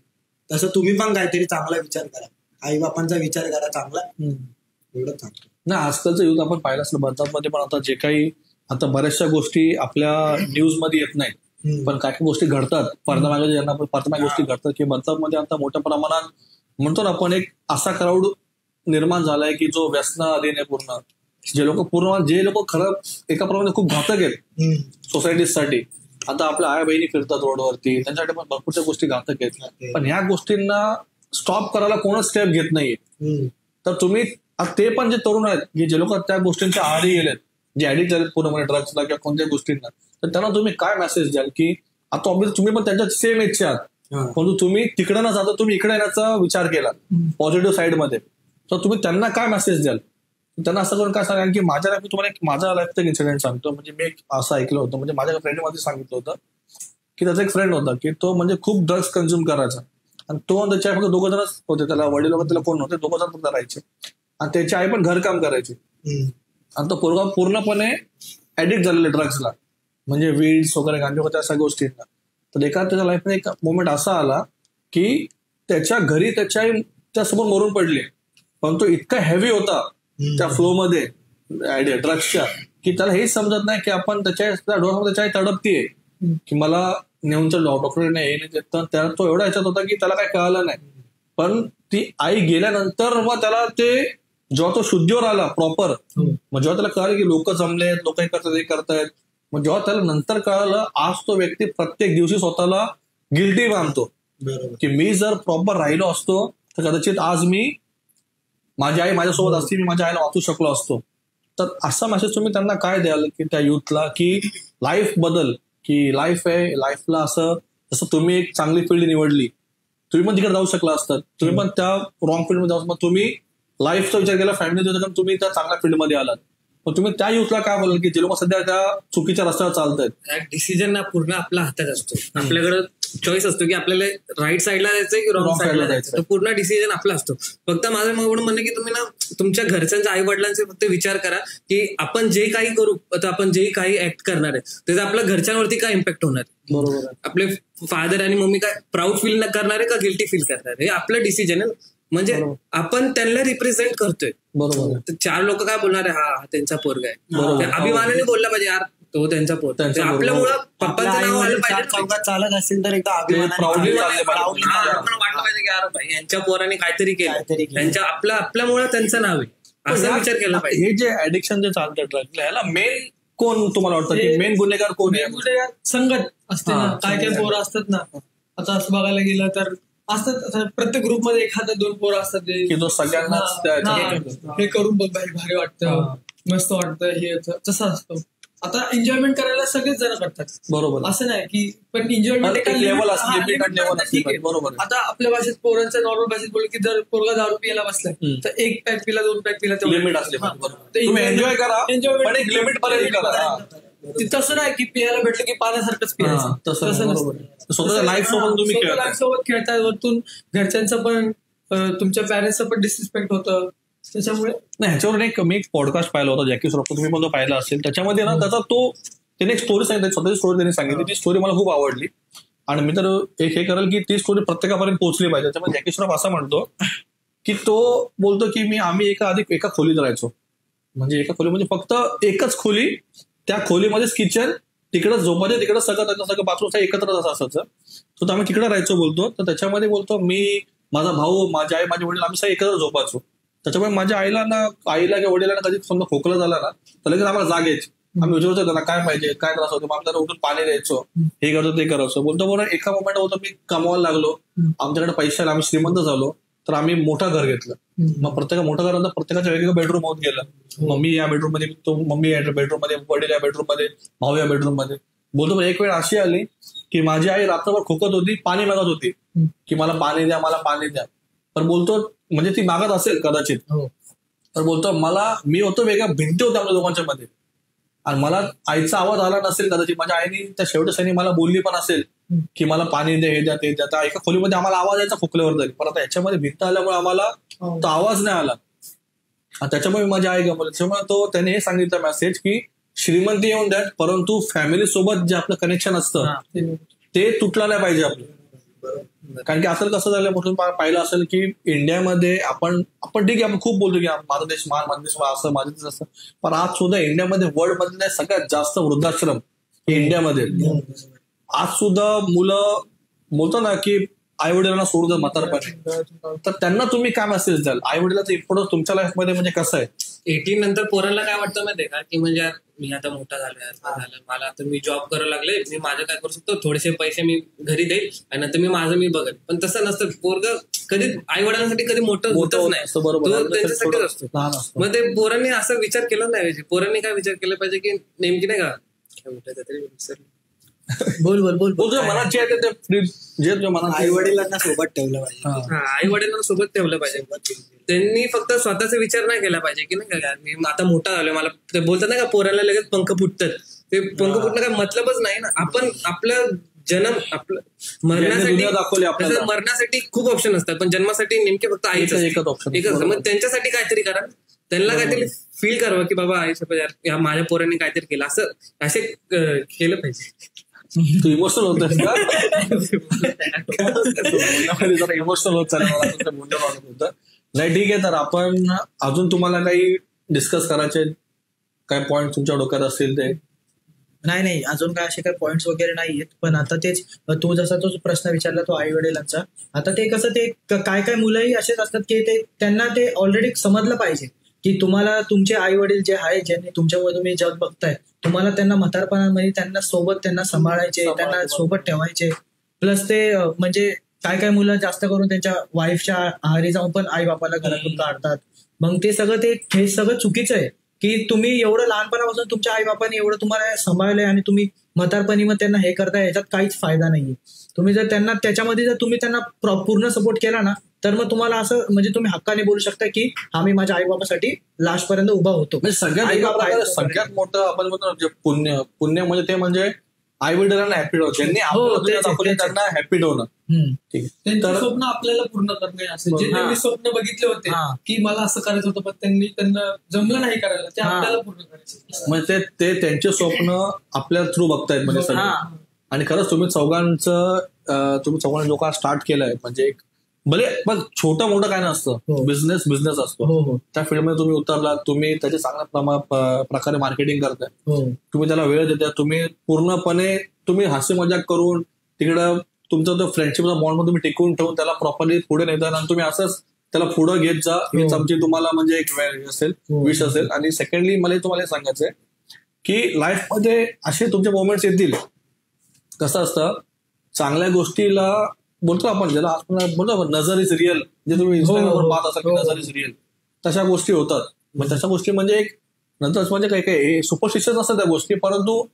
तसं तुम्ही पण काहीतरी चांगला विचार करा, आई बापांचा विचार करा चांगला, एवढं चांगलं. ना आजकालचं युथ आपण पाहिलं असलं भारतामध्ये पण आता जे काही आता बऱ्याचशा गोष्टी आपल्या न्यूज मध्ये येत नाहीत पण काही गोष्टी घडतात परमामागे ज्यांना परमामागे गोष्टी घडतात की भारतामध्ये आता मोठ्या प्रमाणात म्हणतो ना आपण एक असा क्राऊड निर्माण झालाय की जो व्यसनाधीन आहे पूर्ण, जे लोक खरं एका प्रमाणे खूप घातक आहेत सोसायटीसाठी. आता आपल्या आई बहिणी फिरतात रोडवरती त्यांच्यासाठी पण भरपूरच्या गोष्टी घातक आहेत पण ह्या गोष्टींना स्टॉप करायला कोणच स्टेप घेत नाहीये. तर तुम्ही ते पण जे तरुण आहेत की जे लोक त्या गोष्टींच्या आहारी गेलेत जे ऍडिक्ट झालेत पूर्णपणे ड्रग्सला किंवा कोणत्याही गोष्टींना, तर त्यांना तुम्ही काय मेसेज द्याल की आता ऑब्व्हियसली तुम्ही पण त्यांच्या सेम एजचे आहात परंतु तुम्ही तिकडे न जाता तुम्ही इकडे येण्याचा विचार केला पॉझिटिव्ह साईड मध्ये, तर तुम्ही त्यांना काय मेसेज द्याल? त्यांना असं करून काय सांगा की मी तुम्हाला माझ्या लाईफचा एक इन्सिडेंट सांगतो. म्हणजे मी असं ऐकलं होतं म्हणजे माझ्या फ्रेंडमध्ये सांगितलं होतं की त्याचा एक फ्रेंड होता की तो म्हणजे खूप ड्रग्स कन्झ्युम करायचा आणि तो त्याच्या फक्त दोघं जणच होते, त्याला वडील वगैरे त्याला कोण नव्हते, दोघं जण फक्त राहायचे आणि त्याची आई पण घरकाम करायची आणि तो पोरगा पूर्णपणे ऍडिक्ट झालेला ड्रग्सला म्हणजे वीड्स वगैरे गांजे वगैरे त्या सगळ्या गोष्टींना. तर एका त्याच्या लाईफमध्ये एक मोमेंट असा आला की त्याच्या घरी त्यासमोर मरून पडले पण तो इतका हेवी होता त्या फ्लो मध्ये ड्रग्सच्या की त्याला हेच समजत नाही की आपण त्याच्या डोळ्यामध्ये त्याच्या तडपतीये की मला नेऊन डॉक्टरने हे नाही देत. तर तो एवढा ह्याच्यात होता की त्याला काही कळालं नाही. पण ती आई गेल्यानंतर मग त्याला ते जेव्हा तो शुद्धीवर आला प्रॉपर मग जेव्हा त्याला कळालं की लोक जमलेत लोक हे करतात हे करतायत मग जेव्हा त्याला नंतर कळालं आज तो व्यक्ती प्रत्येक दिवशी स्वतःला गिल्टी मानतो की मी जर प्रॉपर राहिलो असतो तर कदाचित आज मी माझी आई माझ्यासोबत असती मी माझ्या आईला वाचू शकलो असतो. तर असा मेसेज तुम्ही त्यांना काय द्याल की त्या युथला की लाईफ बदल की लाईफ आहे लाईफला असं जसं तुम्ही एक चांगली फील्ड निवडली तुम्ही पण तिकडे जाऊ शकला असतात तुम्ही पण त्या रॉंग फील्डमध्ये जाऊ तुम्ही लाईफचा विचार केला फॅमिली कारण तुम्ही त्या चांगल्या फील्डमध्ये आलात पण तुम्ही त्या युथला काय बोलाल की जे लोक सध्या त्या चुकीच्या रस्त्यावर चालतात? डिसिजन ना पूर्ण आपल्या हातात असतो, आपल्याकडे चॉईस असतो की आपल्याला राईट साईडला जायचंय की रॉंग साईडला जायचं, पूर्ण डिसिजन आपला असतो. फक्त माझं म्हणणं की तुम्ही ना तुमच्या घरच्यांच्या आई वडिलांचे फक्त विचार करा की आपण जे काही करू आता आपण जे काही ऍक्ट करणार आहे त्याचा आपल्या घरच्यांवरती काय इम्पॅक्ट होणार. बरोबर आपले फादर आणि मम्मी काय प्राऊड फील करणार आहे का गिल्टी फील करणार आहे, हे आपलं डिसिजन आहे. म्हणजे आपण त्यांना रिप्रेझेंट करतोय. बरोबर. तर चार लोक काय बोलणार आहे हा त्यांचा पोरगा आहे, अभिमानाने बोलला पाहिजे यार तो त्यांचा पोरगा आपल्यामुळं पप्पांचं नाव आलं पाहिजे चालत असेल तर एकदा वाटलं पाहिजे की यार भाई यांच्या पोराने काहीतरी केलं त्यांच्या आपल्यामुळे त्यांचं नाव आहे असा विचार केला पाहिजे. हे जे ऍडिक्शन जे चालतं ड्रग्सला ह्याला मेन कोण तुम्हाला वाटतं की मेन गुन्हेगार कोण आहे? गुन्हेगार संगत असते ना, काय पोरं असतात ना आता असं बघायला गेलं तर असतात प्रत्येक ग्रुपमध्ये एखादा दोन पोरं असतात की जो सगळ्यांना हे करून बघ भारी वाटतं मस्त वाटतं हे तसं असतं. आता एन्जॉयमेंट करायला सगळेच जण करतात बरोबर असं नाही की पण एन्जॉयमेंट लेवल असते बरोबर. आता आपल्या भाषेत पोरांच्या नॉर्मल भाषेत बोललं की जर पोरगा दारू पियाला बसलाय तर एक पॅक पिला 2 पॅक पिला लिमिट असते एन्जॉय करा पण एक लिमिट पर्यंत करा. तसं नाही की पियाला भेटलं की पाण्यासारखंच पियायचं तसं नसतं. स्वतःच्या लाईफ सोबत तुम्ही लाईफ सोबत खेळताय वरतून घरच्यांचं पण तुमच्या पॅरेंट्सचं पण डिसरिस्पेक्ट होतं त्याच्यामुळे नाही, ह्याच्यावर मी एक पॉडकास्ट पाहिला होता जॅकी श्रॉफचा, तुम्ही पण तो पाहिला असेल. त्याच्यामध्ये ना त्याचा त्याने एक स्टोरी सांगितली, स्वतःची स्टोरी त्यांनी सांगितली. ती स्टोरी मला खूप आवडली आणि मी तर एक हे करेल की ती स्टोरी प्रत्येकापर्यंत पोहोचली पाहिजे. त्याच्यामुळे जॅकी श्रॉफ असं म्हणतो की तो बोलतो की आम्ही एका खोलीत राहायचो, म्हणजे एका खोली म्हणजे फक्त एकच खोली, त्या खोलीमध्येच किचन, तिकडं झोपायचं, तिकडं सगळं बाथरूम एकत्र असायचं. तर आम्ही तिकडे राहायचो बोलतो. तर त्याच्यामध्ये बोलतो मी, माझा भाऊ, माझी आई, माझे वडील, आम्ही सगळे एकत्र झोपायचो. त्याच्यामुळे माझ्या आईला किंवा वडिलांना कधी समजा खोकला झाला ना तर लगेच आम्हाला जाग यायची. आम्ही विचारतो त्यांना काय पाहिजे, काय त्रास होतो, मग आम्ही उठून पाणी द्यायचो, हे करतो ते करायचो. बोलतो बरोबर एका मोमेंट होतं मी कमवायला लागलो, आमच्याकडे पैसे आले, आम्ही श्रीमंत झालो, तर आम्ही मोठं घर घेतलं. मग मोठं घरानंतर प्रत्येकाच्या वेगवेगळं बेडरूम होत गेलं. मम्मी या बेडरूम मध्ये, मम्मी या बेडरूम मध्ये, वडील या बेडरूम मध्ये, भाऊ या बेडरूम मध्ये. बोलतो एक वेळ अशी आली की माझी आई रात्रभर खोकत होती, पाणी मागत होती की मला पाणी द्या, मला पाणी द्या. पण बोलतो म्हणजे ती मागत असेल कदाचित, तर बोलतो मी होतो वेगळ्या भिंती होत्या आमच्या दोघांच्या मध्ये आणि मला आईचा आवाज आला नसेल कदाचित. माझ्या आईने त्या शेवटच्या मला बोलली पण असेल की मला पाणी दे, हे द्या, ते द्या. एका खोलीमध्ये आम्हाला आवाज यायचा खोकल्यावर तरी, पण आता याच्यामध्ये भिंत आल्यामुळे आम्हाला तो आवाज नाही आला. त्याच्यामुळे माझी आई गमवली. त्याच्यामुळे त्याने हे सांगितलं मेसेज की श्रीमंती येऊन द्या, परंतु फॅमिली सोबत जे आपलं कनेक्शन असतं ते तुटलं नाही पाहिजे आपलं. कारण की असं कसं झालं, म्हणून पाहिलं असेल की इंडियामध्ये आपण ठीक आहे, आपण खूप बोलतो की माझा देश महान, माझा देश असं, माझं देश असं, पण आज सुद्धा इंडियामध्ये वर्ल्ड मधले सगळ्यात जास्त वृद्धाश्रम इंडियामध्ये. आज सुद्धा मुलं बोलतो ना की आई वडिलांना सोडून द्या म्हातारपणे, तर त्यांना तुम्ही काय मेसेज द्याल? आई वडिलांचं इम्पॉर्टन्स तुमच्या लाईफमध्ये म्हणजे कसं आहे? 18 नंतर पोरांना काय वाटतं माहितीये का, की म्हणजे मी आता मोठा झालोय, मला आता मी जॉब करायला लागले, मी माझं काय करू शकतो, थोडेसे पैसे मी घरी देईल आणि नंतर मी बघेल. पण तसं नसतं. पोरगं कधी आई वडिलांसाठी कधी मोठं होतच नाही, तो त्यांच्यासाठीच असतो. मग ते पोरांनी असं विचार केला नाही पाहिजे. पोरांनी काय विचार केला पाहिजे की नेमकी नाही का बोल मनात जे आहे ते आई वडिलांना सोबत ठेवलं पाहिजे. आई वडिलांना सोबत ठेवलं पाहिजे. त्यांनी फक्त स्वतःचा विचार नाही केला पाहिजे की नाही का मी आता मोठा झालोय, मला ते बोलतात ना का पोराला लगेच पंख फुटतात. ते पंख फुटणं काय मतलबच नाही ना. आपण आपलं आपलं मरण्यासाठी खूप ऑप्शन असतात, पण जन्मासाठी नेमके फक्त आईच एकच ऑप्शन. मग त्यांच्यासाठी काहीतरी करा, त्यांना काहीतरी फील करावं की बाबा आईच्या माझ्या पोरांनी काहीतरी केलं, असे केलं पाहिजे. तू इमोशनल होतोस का? इमोशनल होत चालेल. नाही ठीक आहे, तर आपण अजून तुम्हाला काही डिस्कस करायचे काय पॉइंट तुमच्या डोक्यात असतील ते? नाही अजून काय असे काही पॉइंट्स वगैरे नाहीयेत. पण आता तेच तू जसा तो प्रश्न विचारला तो आई वडिलांचा, आता ते कसं ते काय मुलंही असेच असतात की त्यांना ते ऑलरेडी समजलं पाहिजे की तुम्हाला तुमचे आई वडील जे आहे, ज्यांनी तुमच्यामुळे तुम्ही जग बघताय, तुम्हाला त्यांना म्हातारपणामध्ये त्यांना सांभाळायचे, त्यांना सोबत ठेवायचे. प्लस ते म्हणजे काय मुलं जास्त करून त्यांच्या वाईफच्या आहारी जाऊन पण आई बापाला घरातून काढतात. मग ते सगळं चुकीचं आहे की तुम्ही एवढं लहानपणापासून तुमच्या आई बापाने एवढं तुम्हाला सांभाळलंय आणि तुम्ही म्हातारपणी मग त्यांना हे करताय, याच्यात काहीच फायदा नाहीये. तुम्ही जर तुम्ही त्यांना पूर्ण सपोर्ट केला ना, तर मग तुम्हाला असं म्हणजे तुम्ही हक्काने बोलू शकता की आम्ही माझ्या आई बाबासाठी लास्ट पर्यंत उभा होतो. सगळ्यात मोठं आपण म्हणतो पुण्य म्हणजे ते म्हणजे आई वडिलांना हॅपी ठेवणं, ज्यांनी दाखवले त्यांना हॅपी ठेवणं. त्यांचं स्वप्न आपल्याला पूर्ण करणे, असं जे त्यांनी स्वप्न बघितले होते की मला असं करायचं होतं पण त्यांना जमलं नाही करायला, ते आपल्याला पूर्ण करायचं. म्हणजे ते त्यांचे स्वप्न आपल्या थ्रू बघतायत म्हणजे सगळं. आणि खरंच तुम्ही चौघांनी लोक स्टार्ट केलंय, म्हणजे भले पण छोटं मोठं काय नसतं, बिझनेस असतो. त्या फील्डमध्ये तुम्ही उतरलात, तुम्ही त्याचे चांगल्या प्रकारे मार्केटिंग करताय, तुम्ही त्याला वेळ देताय, तुम्ही पूर्णपणे तुम्ही हास्य मजाक करून तिकडं तुमचा तो फ्रेंडशिपचा बॉन्ड मध्ये तुम्ही टिकवून ठेवून त्याला प्रॉपरली पुढे नेता आणि तुम्ही असंच त्याला पुढे घेत जा. हीच आमची तुम्हाला म्हणजे एक विश असेल. आणि सेकंडली मला तुम्हाला सांगायचंय की लाईफमध्ये असे तुमचे मोमेंट्स येतील. कसं असतं, चांगल्या गोष्टीला बोलतो आपण, ज्याला बोलतो आपण नजर इज रिअल, जे तुम्ही इंस्टाग्रामवर पाहत असाल की नजर इज रिअल, तशा गोष्टी होतात. मग तशा गोष्टी म्हणजे एक नंतर म्हणजे काही सुपरस्टिशियस असतात त्या गोष्टी, परंतु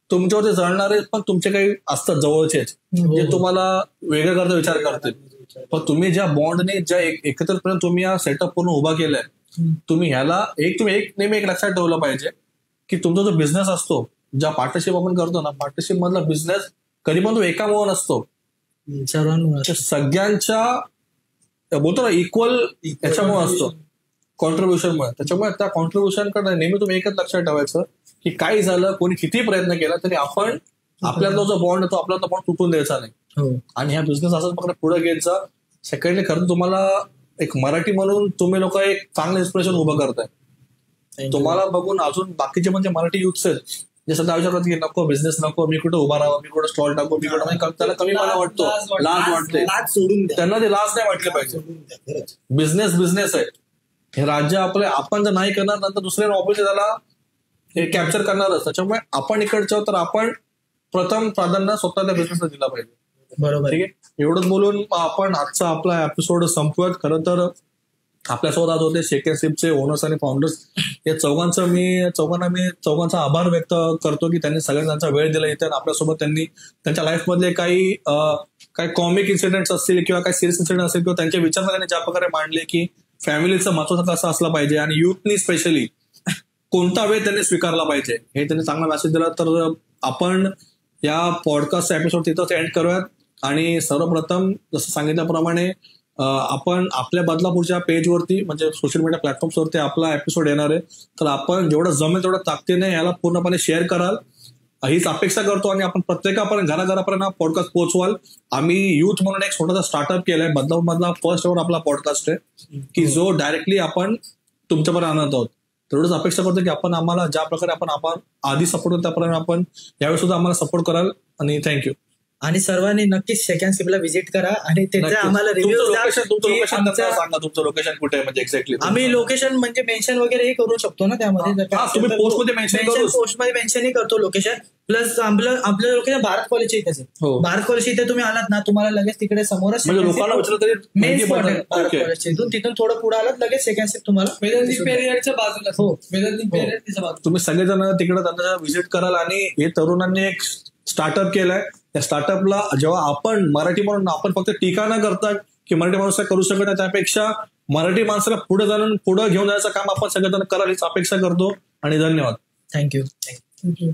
तुमच्यावरती जळणारे पण तुमचे काही असतात जवळचेच, जे तुम्हाला वेगळं करता विचार करतील. पण तुम्ही ज्या बॉन्डने ज्या एकत्रितपणे तुम्ही हा सेटअप पूर्ण उभा केलाय, तुम्ही ह्याला नेहमी एक लक्षात ठेवलं पाहिजे की तुमचा जो बिझनेस असतो, ज्या पार्टनरशिप आपण करतो ना, पार्टनरशिप मधला बिझनेस कधी पण तो एकामुळे नसतो, सगळ्यांच्या बोलतो ना इक्वल याच्यामुळे असतो. कॉन्ट्रीब्युशन मिळत. त्याच्यामुळे त्या कॉन्ट्रीब्युशन कडे नेहमी तुम्ही एकच लक्षात ठेवायचं की काही झालं, कोणी किती प्रयत्न केला तरी आपण आपल्यातला जो बॉन्ड आहे तो आपल्याला बॉन्ड तुटून द्यायचा नाही. आणि ह्या बिझनेस असंच फक्त पुढे घेत जा. सेकंडली खरं तुम्हाला एक मराठी म्हणून तुम्ही लोक एक चांगलं इन्स्पिरेशन उभं करताय. तुम्हाला बघून अजून बाकीचे म्हणजे मराठी युथ्स आहेत जे सध्या विचारतात की नको बिझनेस नको, मी कुठे उभा राहावं, मी कुठे स्टॉल टाकू, मी कुठे, त्याला कमीपणा वाटतो, लाज वाटते. त्यांना ते लाज नाही वाटले पाहिजे. बिझनेस आहे हे. राज्य आपलं आपण जर नाही करणार नंतर दुसऱ्या ऑफिस त्याला हे कॅप्चर करणारच. त्याच्यामुळे आपण इकडचं तर आपण प्रथम प्राधान्य स्वतःच्या बिझनेसला दिला पाहिजे. बरोबर. ठीक आहे. एवढंच बोलून आपण आजचा आपला एपिसोड संपवत. खरं तर आपल्यासोबत आज होते शेक अँड सिपचे ओनर्स आणि फाउंडर्स. या चौघांचा आभार व्यक्त करतो की त्यांनी सगळ्यांचा वेळ दिला इथे. आपल्यासोबत त्यांनी त्यांच्या लाईफमधले काही कॉमिक इन्सिडेंट्स असतील किंवा काही सिरियस इन्सिडेंट असतील किंवा त्यांचे विचार त्यांनी ज्या प्रकारे मांडले की फॅमिलीचं महत्वाचं कसं असलं पाहिजे आणि युथनी स्पेशली कोणता वेळ त्यांनी स्वीकारला पाहिजे हे त्यांनी चांगला मेसेज दिला. तर आपण या पॉडकास्टचा एपिसोड तिथंच एंड करूयात. आणि सर्वप्रथम जसं सांगितल्याप्रमाणे आपण आपल्या बदलापूरच्या पेजवरती म्हणजे सोशल मीडिया प्लॅटफॉर्म्सवरती आपला एपिसोड येणार आहे. तर आपण जेवढं जमेल तेवढं ताकदीने याला पूर्णपणे शेअर कराल हीच अपेक्षा करतो. आणि आपण प्रत्येकापर्यंत घराघरापर्यंत हा पॉडकास्ट पोहोचवाल. आम्ही युथ म्हणून एक छोटासा स्टार्टअप केलाय. बदलापूर मधला फर्स्ट एवर आपला पॉडकास्ट आहे की जो डायरेक्टली आपण तुमच्यापर्यंत आणत आहोत. तेवढंच अपेक्षा करतो की आपण आम्हाला ज्या प्रकारे आपण आधी सपोर्ट करतो त्याप्रमाणे आपण यावेळी सुद्धा आम्हाला सपोर्ट कराल. आणि थँक्यू. आणि सर्वांनी नक्कीच शेक अँड सिपला व्हिजिट करा आणि त्याचा आम्हाला रिव्ह्यू सांगा. तुमचं लोकेशन कुठे आहे म्हणजे एक्झॅक्टली. आम्ही लोकेशन म्हणजे मेन्शन वगैरे हे करू शकतो ना त्यामध्ये. तुम्ही पोस्टमध्ये मेन्शनही करतो लोकेशन. प्लस आपलं लोकेशन भारत कॉलेजच्या इथेच आहे. भारत कॉलेजच्या इथे तुम्ही आलात ना तुम्हाला लगेच तिकडे समोरच लोकांना विचारलं तरी मेन स्पॉट आहे भारत कॉलेजच्या इथून. तिथून थोडं पुढे आलात लगेच शेक अँड सिप तुम्हाला वेदांती पेरियडच्या बाजूला. हो वेदांती पेरियडच्या बाजूला. तुम्ही सगळेजण तिकडे त्यांना व्हिजिट कराल. आणि हे तरुणांनी एक स्टार्टअप केलाय. त्या स्टार्टअपला जेव्हा आपण मराठी म्हणून आपण फक्त टीका न करता की मराठी माणूस करू शकत नाही, त्यापेक्षा मराठी माणसाला पुढे घेऊन जाण्याचं काम आपण सगळेजण कराल हीच अपेक्षा करतो. आणि धन्यवाद. थँक्यू.